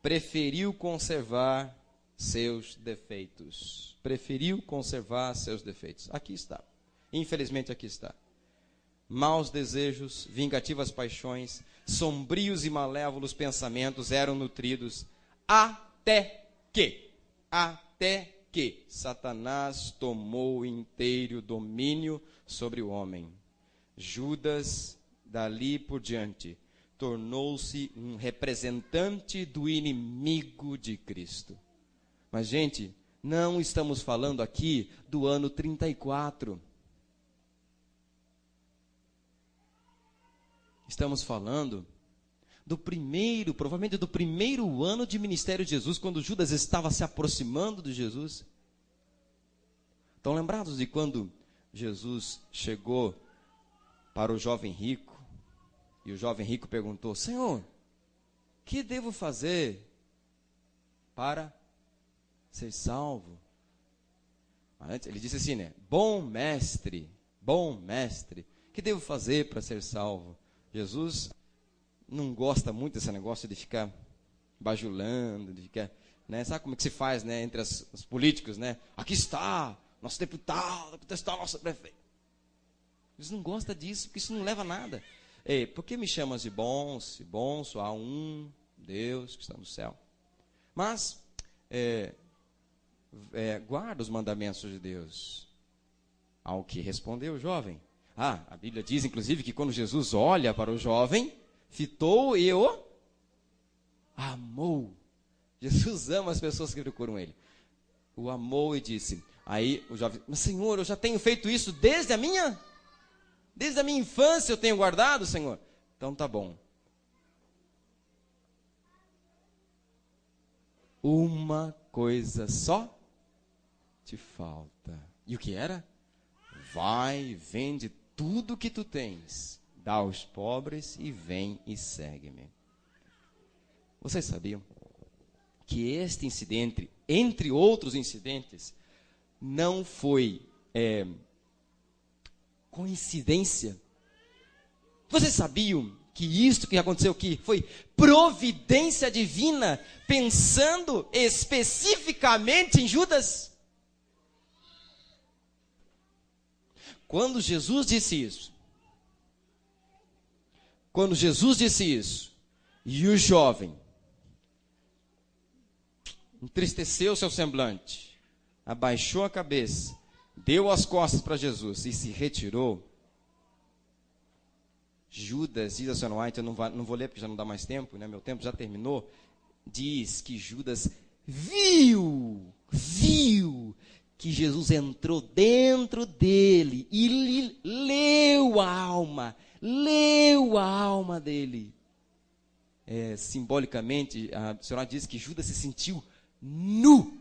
preferiu conservar seus defeitos. Preferiu conservar seus defeitos. Aqui está. Infelizmente aqui está. Maus desejos, vingativas paixões, sombrios e malévolos pensamentos eram nutridos até que Satanás tomou inteiro domínio sobre o homem. Judas, dali por diante, tornou-se um representante do inimigo de Cristo. Mas, gente, não estamos falando aqui do ano 34. Estamos falando provavelmente do primeiro ano de ministério de Jesus, quando Judas estava se aproximando de Jesus. Estão lembrados de quando Jesus chegou para o jovem rico, e o jovem rico perguntou: Senhor, que devo fazer para ser salvo? Ele disse assim, né? Bom mestre, que devo fazer para ser salvo? Jesus não gosta muito desse negócio de ficar bajulando, de ficar, né? Sabe como é que se faz, né, entre os políticos, né? Aqui está nosso deputado, aqui está nosso prefeito. Jesus não gosta disso, porque isso não leva a nada. Ei, por que me chamas de bom? Se bom, só há um Deus que está no céu. Mas guarda os mandamentos de Deus. Ao que respondeu o jovem. A Bíblia diz, inclusive, que quando Jesus olha para o jovem, fitou e o amou. Jesus ama as pessoas que procuram Ele. O amou e disse. Aí o jovem: mas Senhor, eu já tenho feito isso desde a minha infância, eu tenho guardado, Senhor. Então tá bom. Uma coisa só te falta. E o que era? Vai, vende tudo que tu tens, dá aos pobres e vem e segue-me. Vocês sabiam que este incidente, entre outros incidentes, não foi coincidência? Vocês sabiam que isto que aconteceu aqui foi providência divina, pensando especificamente em Judas? Quando Jesus disse isso, e o jovem entristeceu seu semblante, abaixou a cabeça, deu as costas para Jesus e se retirou, Judas, diz a senhora White, eu não vou ler porque já não dá mais tempo, né? Meu tempo já terminou, diz que Judas viu que Jesus entrou dentro dele e lhe leu a alma dele. Simbolicamente, a senhora diz que Judas se sentiu nu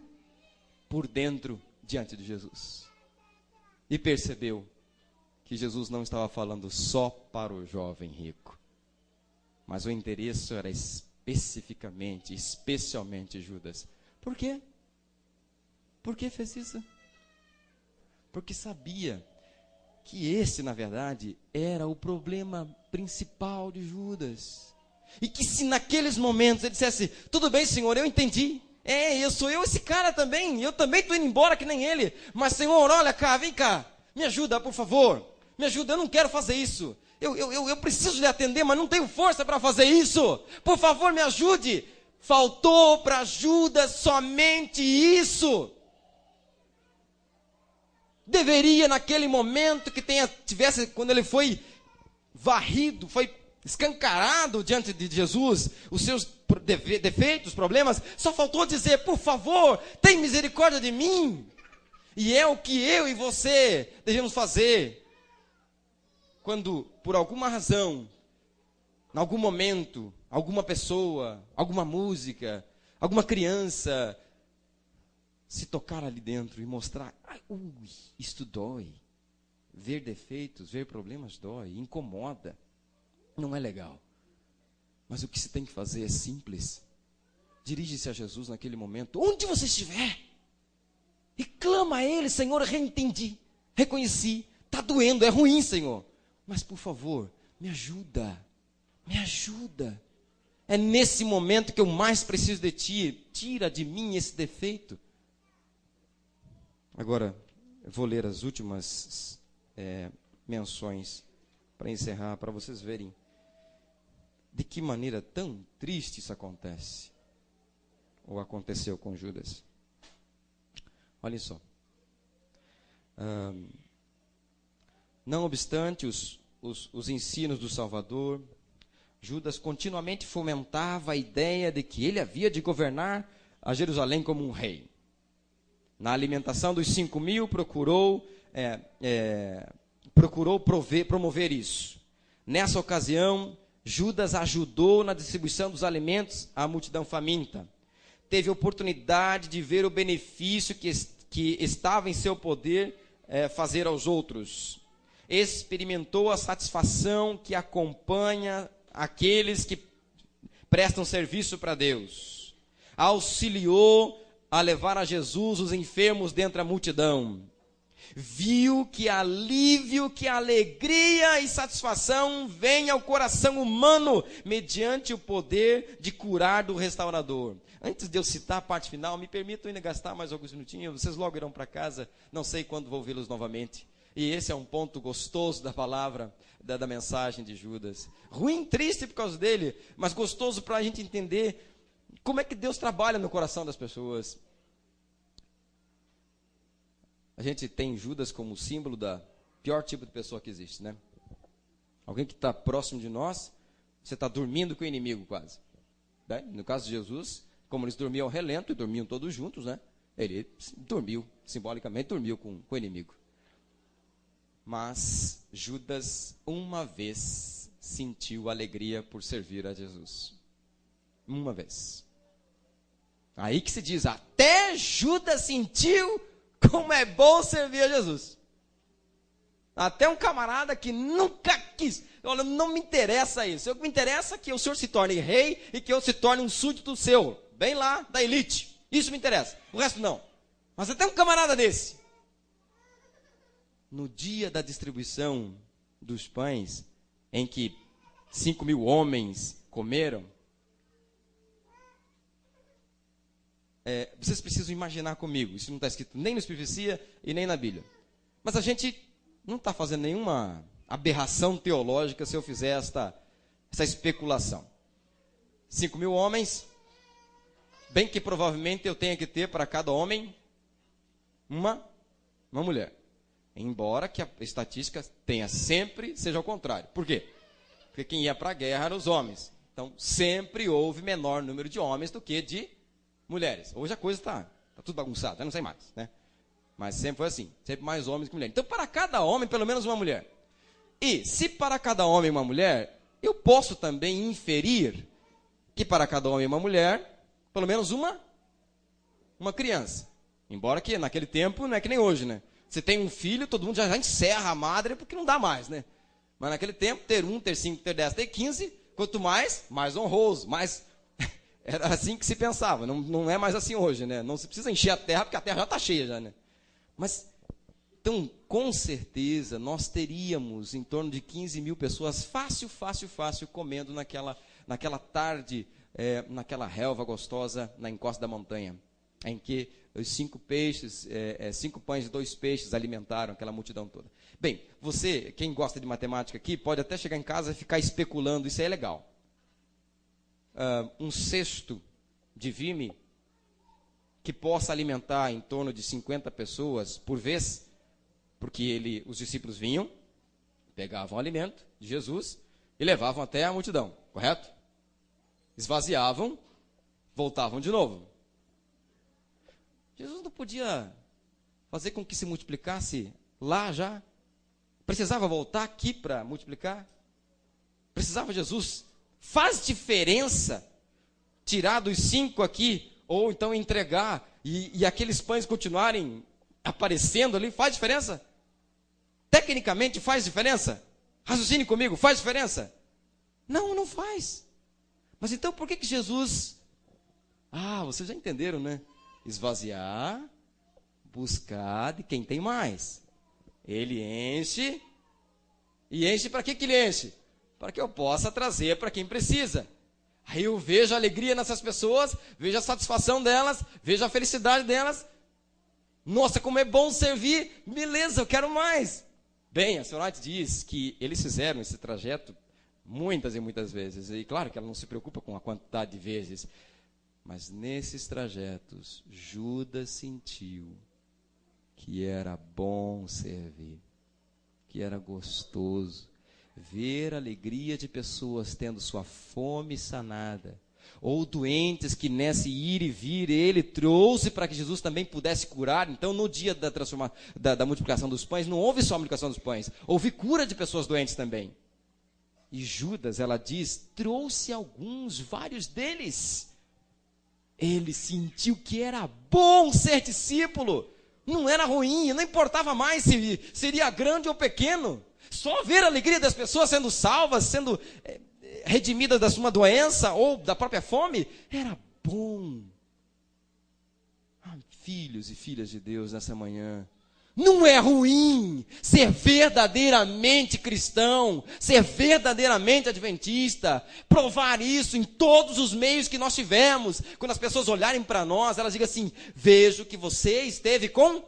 por dentro diante de Jesus. E percebeu que Jesus não estava falando só para o jovem rico, Mas o endereço era especialmente Judas. Por quê? Por que fez isso? Porque sabia que esse, na verdade, era o problema principal de Judas. E que se naqueles momentos ele dissesse, tudo bem, Senhor, eu entendi. Sou eu esse cara também. Eu também estou indo embora que nem ele. Mas, Senhor, olha cá, vem cá. Me ajuda, por favor. Me ajuda, eu não quero fazer isso. Eu preciso lhe atender, mas não tenho força para fazer isso. Por favor, me ajude. Faltou para Judas somente isso. Deveria, naquele momento quando ele foi varrido, foi escancarado diante de Jesus, os seus defeitos, problemas, só faltou dizer, por favor, tem misericórdia de mim. E é o que eu e você devemos fazer. Quando, por alguma razão, em algum momento, alguma pessoa, alguma música, alguma criança, se tocar ali dentro e mostrar, isto dói. Ver defeitos, ver problemas dói, incomoda. Não é legal. Mas o que se tem que fazer é simples. Dirige-se a Jesus naquele momento, onde você estiver, e clama a Ele, Senhor, entendi, reconheci, está doendo, é ruim, Senhor. Mas, por favor, me ajuda. Me ajuda. É nesse momento que eu mais preciso de Ti. Tira de mim esse defeito. Agora, eu vou ler as últimas menções para encerrar, para vocês verem de que maneira tão triste isso acontece. Ou aconteceu com Judas. Olhem só. Não obstante os ensinos do Salvador, Judas continuamente fomentava a ideia de que ele havia de governar a Jerusalém como um rei. Na alimentação dos 5.000, procurou promover isso. Nessa ocasião, Judas ajudou na distribuição dos alimentos à multidão faminta. Teve oportunidade de ver o benefício que estava em seu poder fazer aos outros. Experimentou a satisfação que acompanha aqueles que prestam serviço para Deus. Auxiliou a levar a Jesus os enfermos dentre a multidão. Viu que alívio, que alegria e satisfação vem ao coração humano mediante o poder de curar do restaurador. Antes de eu citar a parte final, me permitam ainda gastar mais alguns minutinhos. Vocês logo irão para casa, não sei quando vou vê-los novamente. E esse é um ponto gostoso da palavra, da mensagem de Judas. Ruim, triste por causa dele, mas gostoso para a gente entender como é que Deus trabalha no coração das pessoas. A gente tem Judas como símbolo da pior tipo de pessoa que existe, né? Alguém que está próximo de nós, você está dormindo com o inimigo quase. Né? No caso de Jesus, como eles dormiam ao relento e dormiam todos juntos, né? Ele dormiu, simbolicamente dormiu com o inimigo. Mas Judas, uma vez, sentiu alegria por servir a Jesus. Uma vez. Aí que se diz, até Judas sentiu como é bom servir a Jesus. Até um camarada que nunca quis. Olha, não me interessa isso. O que me interessa é que o senhor se torne rei e que eu se torne um súdito seu. Bem lá da elite. Isso me interessa. O resto não. Mas até um camarada desse. No dia da distribuição dos pães, em que 5.000 homens comeram, vocês precisam imaginar comigo, isso não está escrito nem na profecia e nem na Bíblia. Mas a gente não está fazendo nenhuma aberração teológica se eu fizer essa especulação. 5.000 homens, bem que provavelmente eu tenha que ter para cada homem uma mulher. Embora que a estatística seja ao contrário. Por quê? Porque quem ia para a guerra eram os homens. Então, sempre houve menor número de homens do que de mulheres. Hoje a coisa está tudo bagunçado, eu não sei mais, né? Mas sempre foi assim, sempre mais homens que mulheres. Então, para cada homem, pelo menos uma mulher. E, se para cada homem uma mulher, eu posso também inferir que para cada homem uma mulher, pelo menos uma criança. Embora que naquele tempo não é que nem hoje, né? Você tem um filho, todo mundo já encerra a madre porque não dá mais, né? Mas naquele tempo, ter 1, ter 5, ter 10, ter 15, Quanto mais honroso, mais... Era assim que se pensava, não é mais assim hoje, né? Não se precisa encher a terra, porque a terra já está cheia, já, né? Mas, então, com certeza, nós teríamos em torno de 15 mil pessoas fácil, comendo naquela tarde, naquela relva gostosa, na encosta da montanha, em que os 5 peixes, 5 pães e 2 peixes alimentaram aquela multidão toda. Bem, você, quem gosta de matemática aqui, pode até chegar em casa e ficar especulando, isso aí é legal. Um cesto de vime que possa alimentar em torno de 50 pessoas por vez, porque os discípulos vinham, pegavam o alimento de Jesus e levavam até a multidão, correto? Esvaziavam, voltavam de novo. Jesus não podia fazer com que se multiplicasse lá já? Precisava voltar aqui para multiplicar? Precisava Jesus? Faz diferença tirar dos 5 aqui, ou então entregar, e aqueles pães continuarem aparecendo ali? Faz diferença? Tecnicamente faz diferença? Raciocine comigo, faz diferença? Não faz. Mas então por que Jesus... vocês já entenderam, né? Esvaziar, buscar de quem tem mais. Ele enche, e enche para que ele enche? Para que eu possa trazer para quem precisa. Aí eu vejo a alegria nessas pessoas, vejo a satisfação delas, vejo a felicidade delas. Nossa, como é bom servir, beleza, eu quero mais. Bem, a senhora diz que eles fizeram esse trajeto muitas e muitas vezes, e claro que ela não se preocupa com a quantidade de vezes, mas nesses trajetos, Judas sentiu que era bom servir, que era gostoso ver a alegria de pessoas tendo sua fome sanada, ou doentes que nesse ir e vir ele trouxe para que Jesus também pudesse curar. Então, no dia da multiplicação dos pães, não houve só a multiplicação dos pães, houve cura de pessoas doentes também. E Judas, ela diz, trouxe vários deles. Ele sentiu que era bom ser discípulo, não era ruim, não importava mais se seria grande ou pequeno. Só ver a alegria das pessoas sendo salvas, sendo redimidas da sua doença ou da própria fome, era bom. Filhos e filhas de Deus, nessa manhã, não é ruim ser verdadeiramente cristão, ser verdadeiramente adventista, provar isso em todos os meios que nós tivemos. Quando as pessoas olharem para nós, elas digam assim, vejo que você esteve com...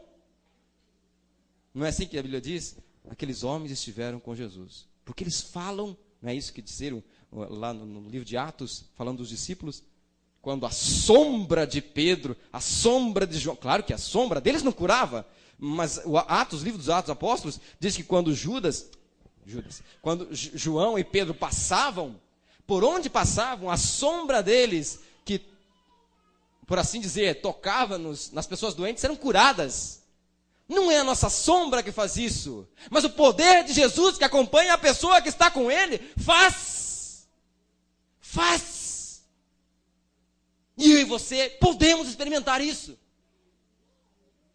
Não é assim que a Bíblia diz? Aqueles homens estiveram com Jesus. Porque eles falam, não é isso que disseram lá no livro de Atos, falando dos discípulos? Quando a sombra de Pedro, a sombra de João, claro que a sombra deles não curava, mas o livro dos Atos Apóstolos, diz que quando quando João e Pedro passavam, por onde passavam, a sombra deles, que, por assim dizer, tocava nas pessoas doentes, eram curadas. Não é a nossa sombra que faz isso, mas o poder de Jesus que acompanha a pessoa que está com ele, faz. E eu e você podemos experimentar isso.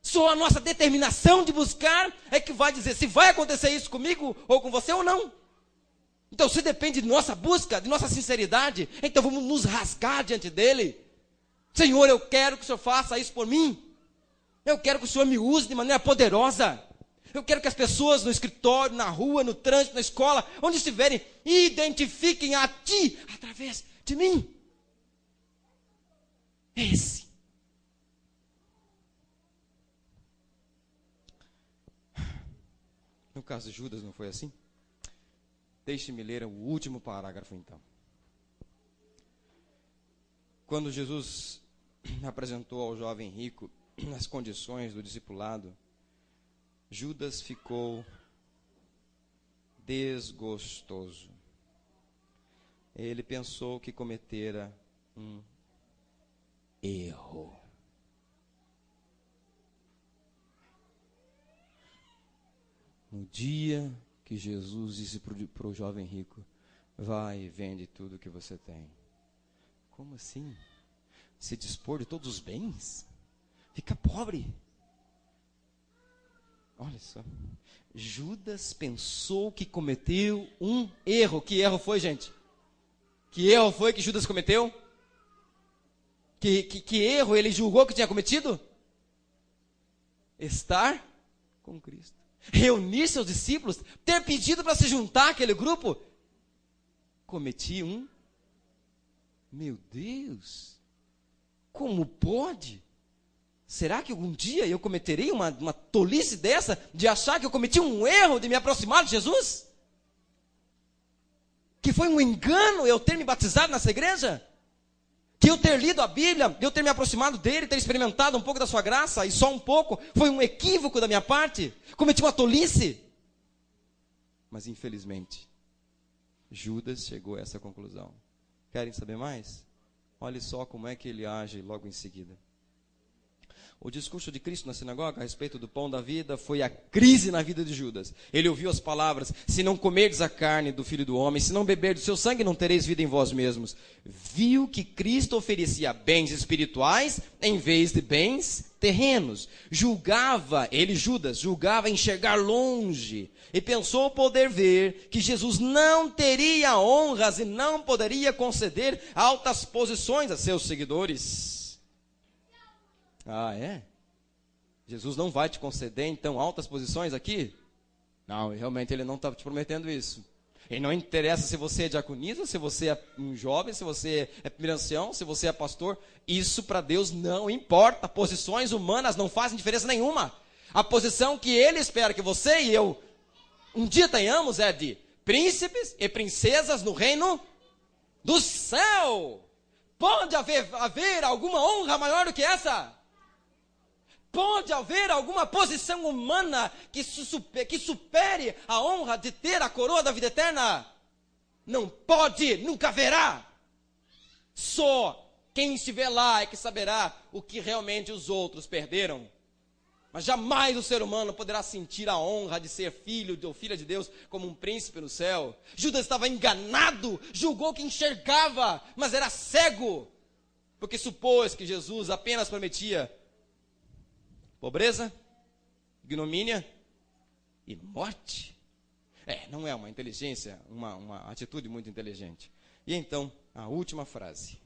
Só a nossa determinação de buscar é que vai dizer se vai acontecer isso comigo ou com você ou não. Então, se depende de nossa busca, de nossa sinceridade, então vamos nos rasgar diante dele. Senhor, eu quero que o Senhor faça isso por mim. Eu quero que o Senhor me use de maneira poderosa. Eu quero que as pessoas no escritório, na rua, no trânsito, na escola, onde estiverem, identifiquem a Ti através de mim. Esse. No caso de Judas, não foi assim? Deixe-me ler o último parágrafo, então. Quando Jesus apresentou ao jovem rico as condições do discipulado, Judas ficou desgostoso. Ele pensou que cometera um erro. No dia que Jesus disse para o jovem rico, vai e vende tudo que você tem. Como assim? Se dispor de todos os bens? Fica pobre. Olha só. Judas pensou que cometeu um erro. Que erro foi, gente? Que erro foi que Judas cometeu? Que erro ele julgou que tinha cometido? Estar com Cristo. Reunir seus discípulos, ter pedido para se juntar àquele grupo. Cometi Meu Deus, como pode? Será que algum dia eu cometerei uma tolice dessa, de achar que eu cometi um erro de me aproximar de Jesus? Que foi um engano eu ter me batizado nessa igreja? Que eu ter lido a Bíblia, eu ter me aproximado dele, ter experimentado um pouco da sua graça, e só um pouco, foi um equívoco da minha parte? Cometi uma tolice? Mas infelizmente, Judas chegou a essa conclusão. Querem saber mais? Olhe só como é que ele age logo em seguida. O discurso de Cristo na sinagoga a respeito do pão da vida foi a crise na vida de Judas. Ele ouviu as palavras: se não comerdes a carne do Filho do Homem, se não beberdes o seu sangue, não tereis vida em vós mesmos. Viu que Cristo oferecia bens espirituais em vez de bens terrenos. Judas julgava enxergar longe, e pensou poder ver que Jesus não teria honras e não poderia conceder altas posições a seus seguidores. Ah, é? Jesus não vai te conceder, então, altas posições aqui? Não, realmente ele não está te prometendo isso. E não interessa se você é diaconisa, se você é um jovem, se você é primeiro ancião, se você é pastor. Isso para Deus não importa. Posições humanas não fazem diferença nenhuma. A posição que Ele espera que você e eu um dia tenhamos é de príncipes e princesas no reino do céu. Pode haver alguma honra maior do que essa? Pode haver alguma posição humana que supere a honra de ter a coroa da vida eterna? Não pode, nunca haverá. Só quem estiver lá é que saberá o que realmente os outros perderam. Mas jamais o ser humano poderá sentir a honra de ser filho ou filha de Deus como um príncipe no céu. Judas estava enganado, julgou que enxergava, mas era cego, porque supôs que Jesus apenas prometia pobreza, ignomínia e morte. Não é uma inteligência, uma atitude muito inteligente. E então, a última frase.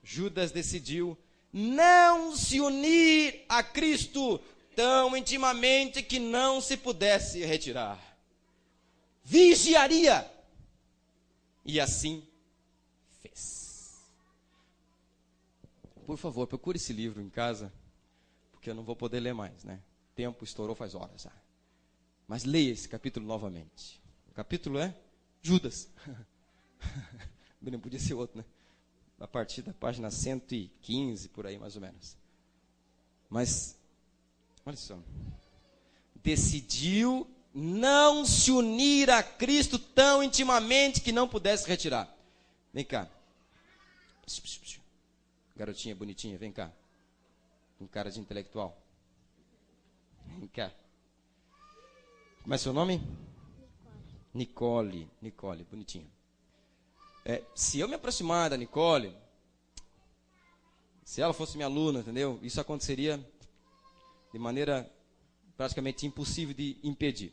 Judas decidiu não se unir a Cristo tão intimamente que não se pudesse retirar. Vigiaria. E assim fez. Por favor, procure esse livro em casa, porque eu não vou poder ler mais, né? O tempo estourou faz horas já. Mas leia esse capítulo novamente. O capítulo é Judas. Não podia ser outro, né? A partir da página 115, por aí mais ou menos. Mas, olha só. Decidiu não se unir a Cristo tão intimamente que não pudesse retirar. Vem cá. Garotinha bonitinha, vem cá. Com cara de intelectual. Vem cá. Como é seu nome? Nicole, bonitinha. Se eu me aproximar da Nicole, se ela fosse minha aluna, entendeu? Isso aconteceria de maneira praticamente impossível de impedir.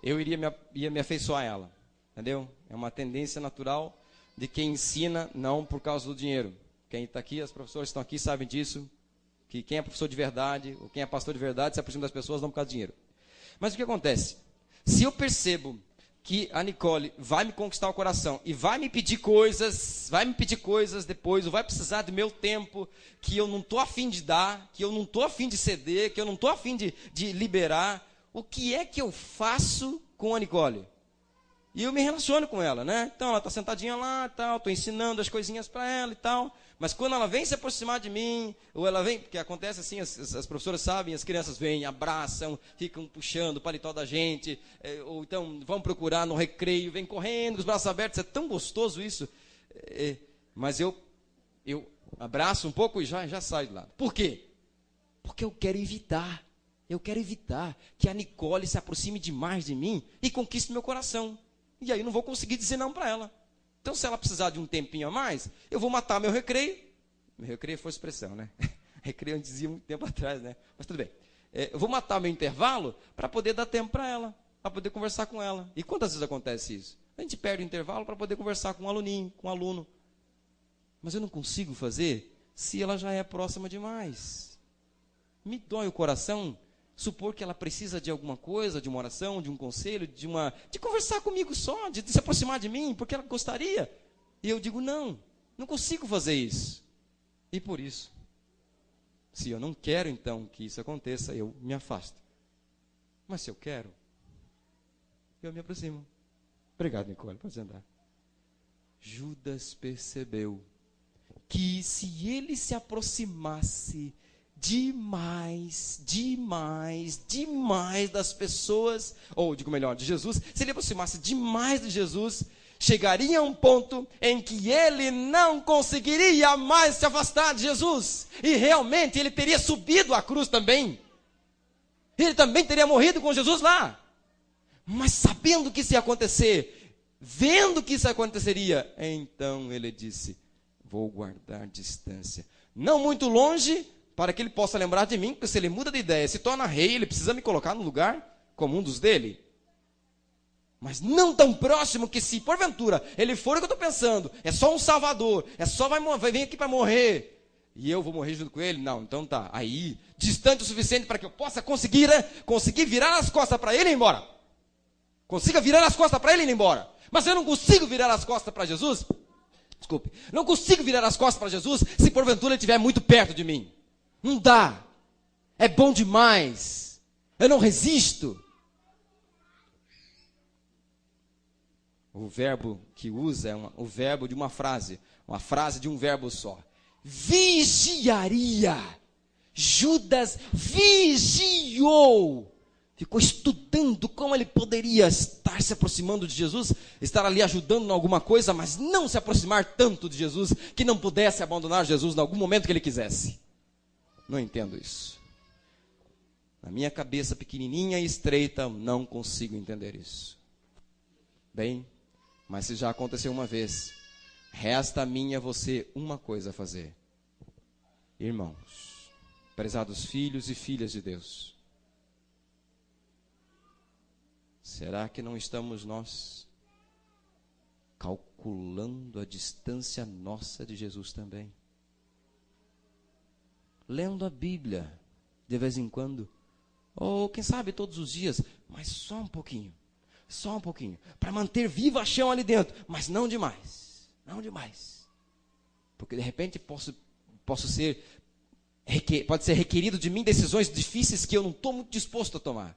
Eu ia me afeiçoar a ela, entendeu? É uma tendência natural de quem ensina, não por causa do dinheiro. Quem está aqui, as professoras que estão aqui sabem disso, que quem é professor de verdade, ou quem é pastor de verdade, se aproxima das pessoas não por causa do dinheiro. Mas o que acontece? Se eu percebo que a Nicole vai me conquistar o coração e vai me pedir coisas depois, ou vai precisar do meu tempo, que eu não estou afim de dar, que eu não estou afim de ceder, que eu não estou afim de liberar, o que é que eu faço com a Nicole? E eu me relaciono com ela, né? Então, ela está sentadinha lá e tal, estou ensinando as coisinhas para ela e tal. Mas quando ela vem se aproximar de mim, ou ela vem, porque acontece assim, as professoras sabem, as crianças vêm, abraçam, ficam puxando o paletó da gente, ou então vão procurar no recreio, vem correndo, com os braços abertos, é tão gostoso isso. Mas eu abraço um pouco e já saio de lado. Por quê? Porque eu quero evitar que a Nicole se aproxime demais de mim e conquiste meu coração. E aí eu não vou conseguir dizer não para ela. Então, se ela precisar de um tempinho a mais, eu vou matar meu recreio. Meu recreio foi expressão, né? Recreio eu dizia muito tempo atrás, né? Mas tudo bem. Eu vou matar meu intervalo para poder dar tempo para ela, para poder conversar com ela. E quantas vezes acontece isso? A gente perde o intervalo para poder conversar com um aluninho, com um aluno. Mas eu não consigo fazer se ela já é próxima demais. Me dói o coração supor que ela precisa de alguma coisa, de uma oração, de um conselho, de conversar comigo só, de se aproximar de mim, porque ela gostaria. E eu digo, não consigo fazer isso. E por isso, se eu não quero então que isso aconteça, eu me afasto. Mas se eu quero, eu me aproximo. Obrigado, Nicole, pode andar. Judas percebeu que se ele se aproximasse demais das pessoas, ou digo melhor, de Jesus, se ele aproximasse demais de Jesus, chegaria a um ponto em que ele não conseguiria mais se afastar de Jesus. E realmente ele teria subido à cruz também. Ele também teria morrido com Jesus lá. Mas sabendo que isso ia acontecer, vendo que isso aconteceria, então ele disse, vou guardar distância. Não muito longe, para que ele possa lembrar de mim, porque se ele muda de ideia, se torna rei, ele precisa me colocar no lugar comum dos dele. Mas não tão próximo que se, porventura, ele for o que eu estou pensando, é só um salvador, vai vir aqui para morrer, e eu vou morrer junto com ele? Não, então tá. Aí, distante o suficiente para que eu possa conseguir virar as costas para ele e ir embora. Consiga virar as costas para ele e ir embora. Mas eu não consigo virar as costas para Jesus. Desculpe. Não consigo virar as costas para Jesus se porventura ele estiver muito perto de mim. Não dá. É bom demais. Eu não resisto. O verbo que usa é o verbo de uma frase de um verbo só. Vigiaria. Judas vigiou. Ficou estudando como ele poderia estar se aproximando de Jesus, estar ali ajudando em alguma coisa, mas não se aproximar tanto de Jesus, que não pudesse abandonar Jesus em algum momento que ele quisesse. Não entendo isso. Na minha cabeça pequenininha e estreita, não consigo entender isso. Bem, mas se já aconteceu uma vez, resta a mim e a você uma coisa a fazer. Irmãos, prezados filhos e filhas de Deus, será que não estamos nós calculando a distância nossa de Jesus também? Lendo a Bíblia, de vez em quando, ou quem sabe todos os dias, mas só um pouquinho, para manter viva a chama ali dentro, mas não demais, porque de repente pode ser requerido de mim decisões difíceis que eu não estou muito disposto a tomar.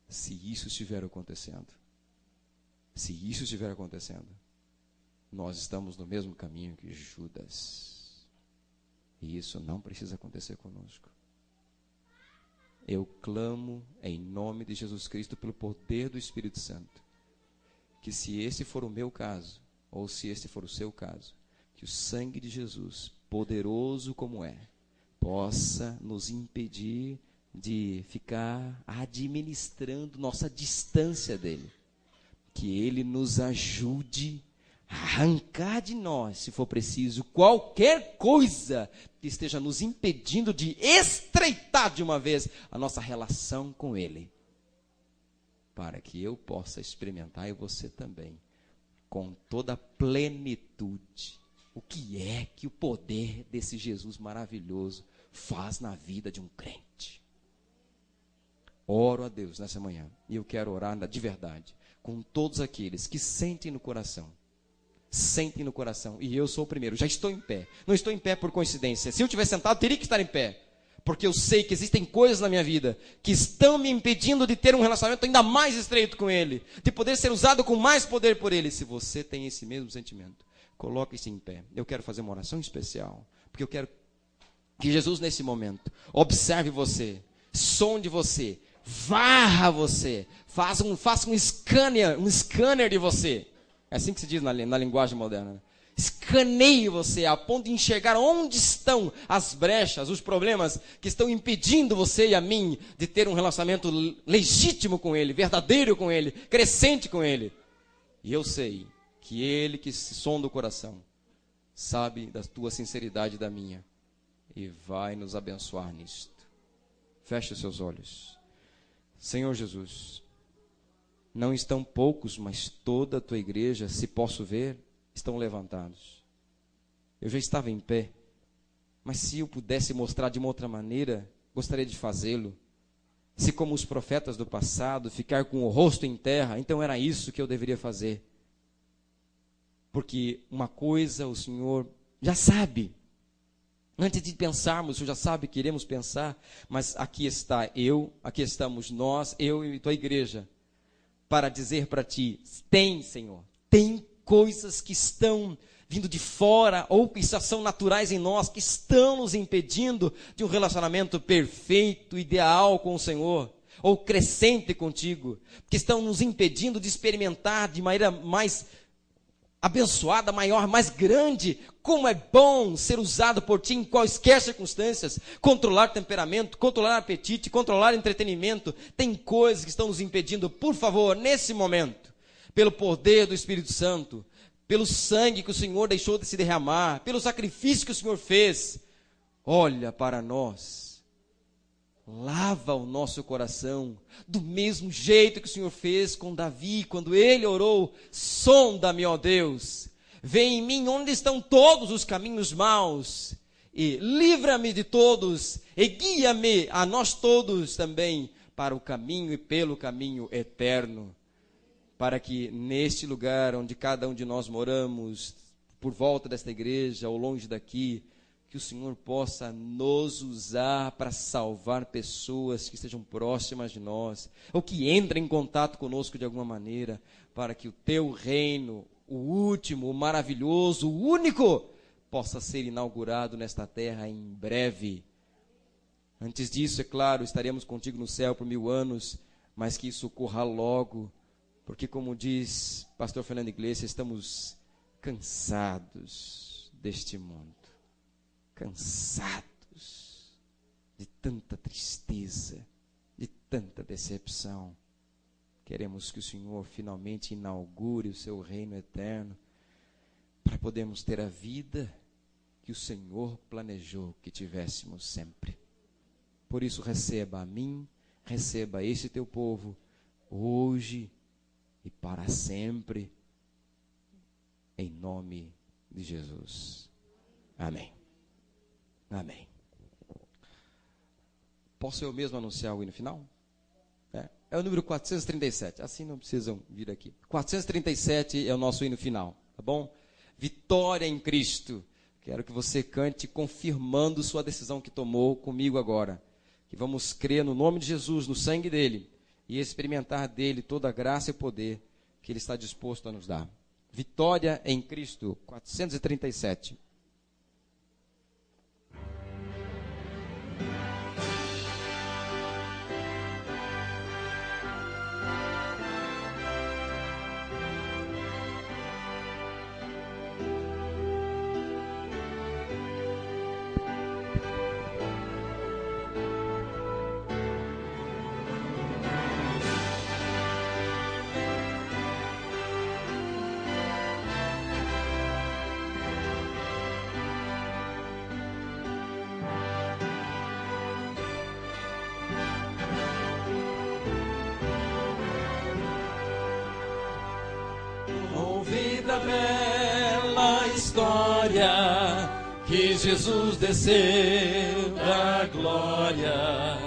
Se isso estiver acontecendo, nós estamos no mesmo caminho que Judas. E isso não precisa acontecer conosco. Eu clamo em nome de Jesus Cristo, pelo poder do Espírito Santo, que se esse for o meu caso, ou se esse for o seu caso, que o sangue de Jesus, poderoso como é, possa nos impedir de ficar administrando nossa distância dele. Que ele nos ajude a arrancar de nós, se for preciso, qualquer coisa que esteja nos impedindo de estreitar de uma vez a nossa relação com ele. Para que eu possa experimentar, e você também, com toda a plenitude, o que é que o poder desse Jesus maravilhoso faz na vida de um crente. Oro a Deus nessa manhã, e eu quero orar de verdade, com todos aqueles que sentem no coração, e eu sou o primeiro, já estou em pé, não estou em pé por coincidência, se eu tivesse sentado, teria que estar em pé, porque eu sei que existem coisas na minha vida, que estão me impedindo de ter um relacionamento ainda mais estreito com Ele, de poder ser usado com mais poder por Ele. Se você tem esse mesmo sentimento, coloque-se em pé, eu quero fazer uma oração especial, porque eu quero que Jesus nesse momento, observe você, sonde você, varra você, faça um scanner de você. É assim que se diz na linguagem moderna. Escaneie você a ponto de enxergar onde estão as brechas, os problemas que estão impedindo você e a mim de ter um relacionamento legítimo com Ele, verdadeiro com Ele, crescente com Ele. E eu sei que Ele que sonda o coração sabe da tua sinceridade e da minha, e vai nos abençoar nisto. Feche os seus olhos. Senhor Jesus, Não estão poucos, mas toda a tua igreja, se posso ver, estão levantados. Eu já estava em pé, mas se eu pudesse mostrar de uma outra maneira, gostaria de fazê-lo. Se como os profetas do passado, ficar com o rosto em terra, então era isso que eu deveria fazer. Porque uma coisa o Senhor já sabe. Antes de pensarmos, o Senhor já sabe que iremos pensar, mas aqui está eu, aqui estamos nós, eu e tua igreja, para dizer para ti, tem, Senhor, tem coisas que estão vindo de fora, ou que já são naturais em nós, que estão nos impedindo de um relacionamento perfeito, ideal com o Senhor, ou crescente contigo, que estão nos impedindo de experimentar de maneira mais abençoada, maior, mais grande, como é bom ser usado por ti em quaisquer circunstâncias, controlar temperamento, controlar apetite, controlar entretenimento. Tem coisas que estão nos impedindo. Por favor, nesse momento, pelo poder do Espírito Santo, pelo sangue que o Senhor deixou de se derramar, pelo sacrifício que o Senhor fez, olha para nós, lava o nosso coração, do mesmo jeito que o Senhor fez com Davi, quando ele orou, sonda-me, ó Deus, vê em mim onde estão todos os caminhos maus, e livra-me de todos, e guia-me, a nós todos também, para o caminho e pelo caminho eterno, para que neste lugar onde cada um de nós moramos, por volta desta igreja, ou longe daqui, que o Senhor possa nos usar para salvar pessoas que estejam próximas de nós, ou que entrem em contato conosco de alguma maneira, para que o teu reino, o último, o maravilhoso, o único, possa ser inaugurado nesta terra em breve. Antes disso, é claro, estaremos contigo no céu por 1000 anos, mas que isso ocorra logo, porque como diz pastor Fernando Iglesias, estamos cansados deste mundo. Cansados de tanta tristeza, de tanta decepção. Queremos que o Senhor finalmente inaugure o seu reino eterno, para podermos ter a vida que o Senhor planejou que tivéssemos sempre. Por isso, receba a mim, receba esse teu povo, hoje e para sempre, em nome de Jesus. Amém. Amém. Posso eu mesmo anunciar o hino final? É o número 437, assim não precisam vir aqui. 437 é o nosso hino final, tá bom? Vitória em Cristo. Quero que você cante confirmando sua decisão que tomou comigo agora. Que vamos crer no nome de Jesus, no sangue dele, e experimentar dele toda a graça e poder que ele está disposto a nos dar. Vitória em Cristo, 437. Da bela história que Jesus desceu da glória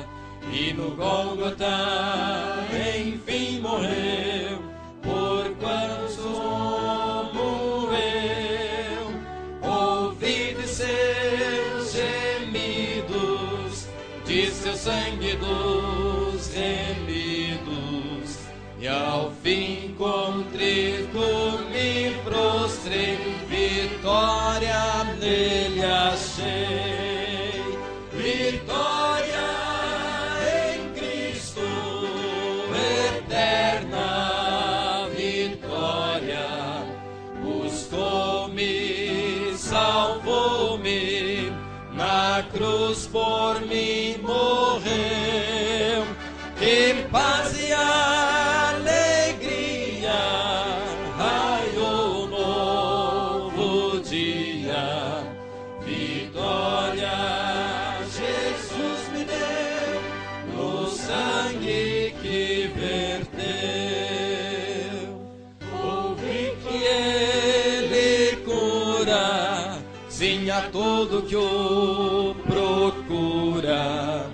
e no Gólgota enfim morreu por quantos como eu. Ouvi de seus gemidos, de seu sangue dos remidos, e ao fim contrito me prostrei, vitória nele achei. Vitória em Cristo, eterna vitória. Buscou-me, salvou-me, na cruz por mim morreu. Que paz e alegria, raiou novo dia. Vitória Jesus me deu no sangue que verteu. cego que o procura,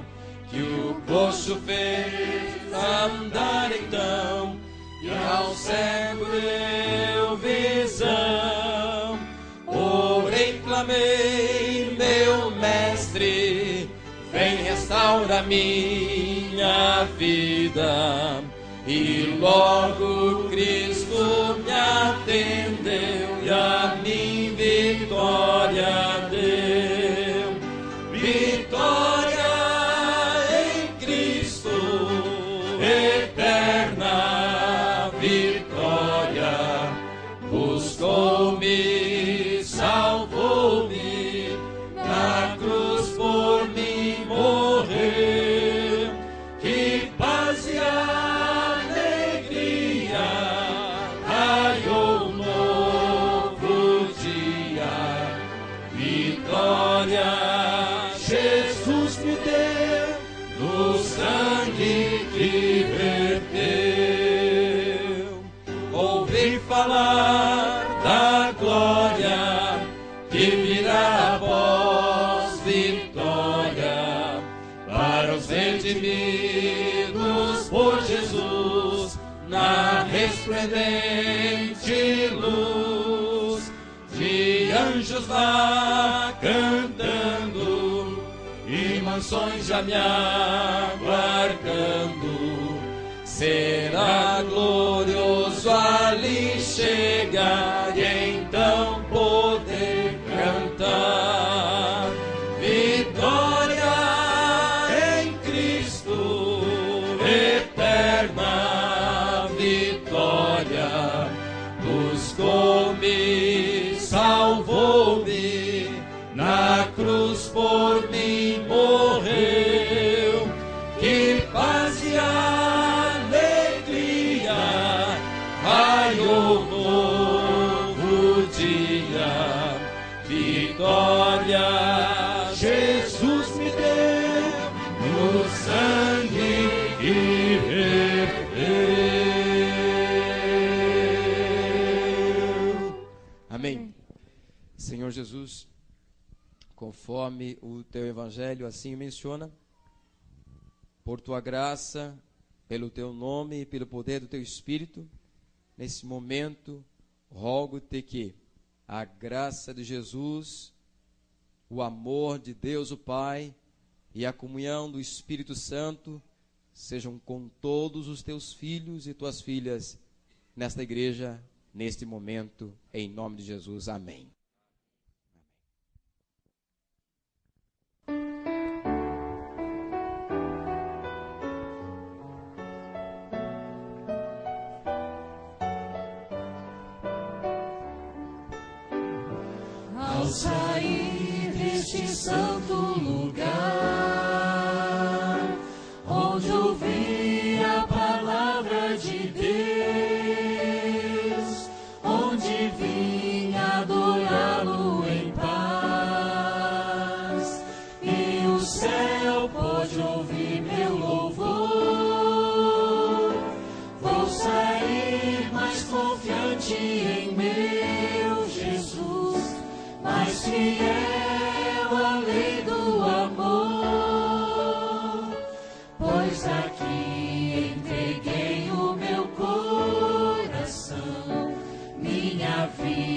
que o coxo fez andar então, e ao cego deu visão. Orei, clamei, meu mestre, vem restaura minha vida. E logo Cristo me atendeu e a mim vitória deu. Vitória em Cristo, eterna vitória. Buscou-me, salvou-me, na cruz por mim morreu. Que paz e alegria, raiou um novo dia. Vitória Jesus me deu no sangue que verteu. Ouvi falar da glória que virá após vitória para os redimidos por Jesus, na resplendente luz de anjos lá cantando e mansões já me aguardando. Será glorioso ali chegar e então poder cantar. Vitória em Cristo, eterna vitória. Buscou-me, salvou-me, na cruz por mim morreu. Que paz e alegria, raiou novo dia. Vitória Jesus me deu no sangue que verteu. Amém. Senhor Jesus, conforme o teu evangelho assim menciona, por tua graça, pelo teu nome e pelo poder do teu Espírito, nesse momento, rogo-te que a graça de Jesus, o amor de Deus o Pai e a comunhão do Espírito Santo sejam com todos os teus filhos e tuas filhas nesta igreja, neste momento, em nome de Jesus. Amém. Ao sair deste santo lugar, onde ouvi a palavra de Deus, onde vim adorá-lo em paz, e o céu pode ouvir meu louvor, vou sair mais confiante em meu Jesus, mais fiel à lei do amor, pois aqui entreguei o meu coração, minha vida.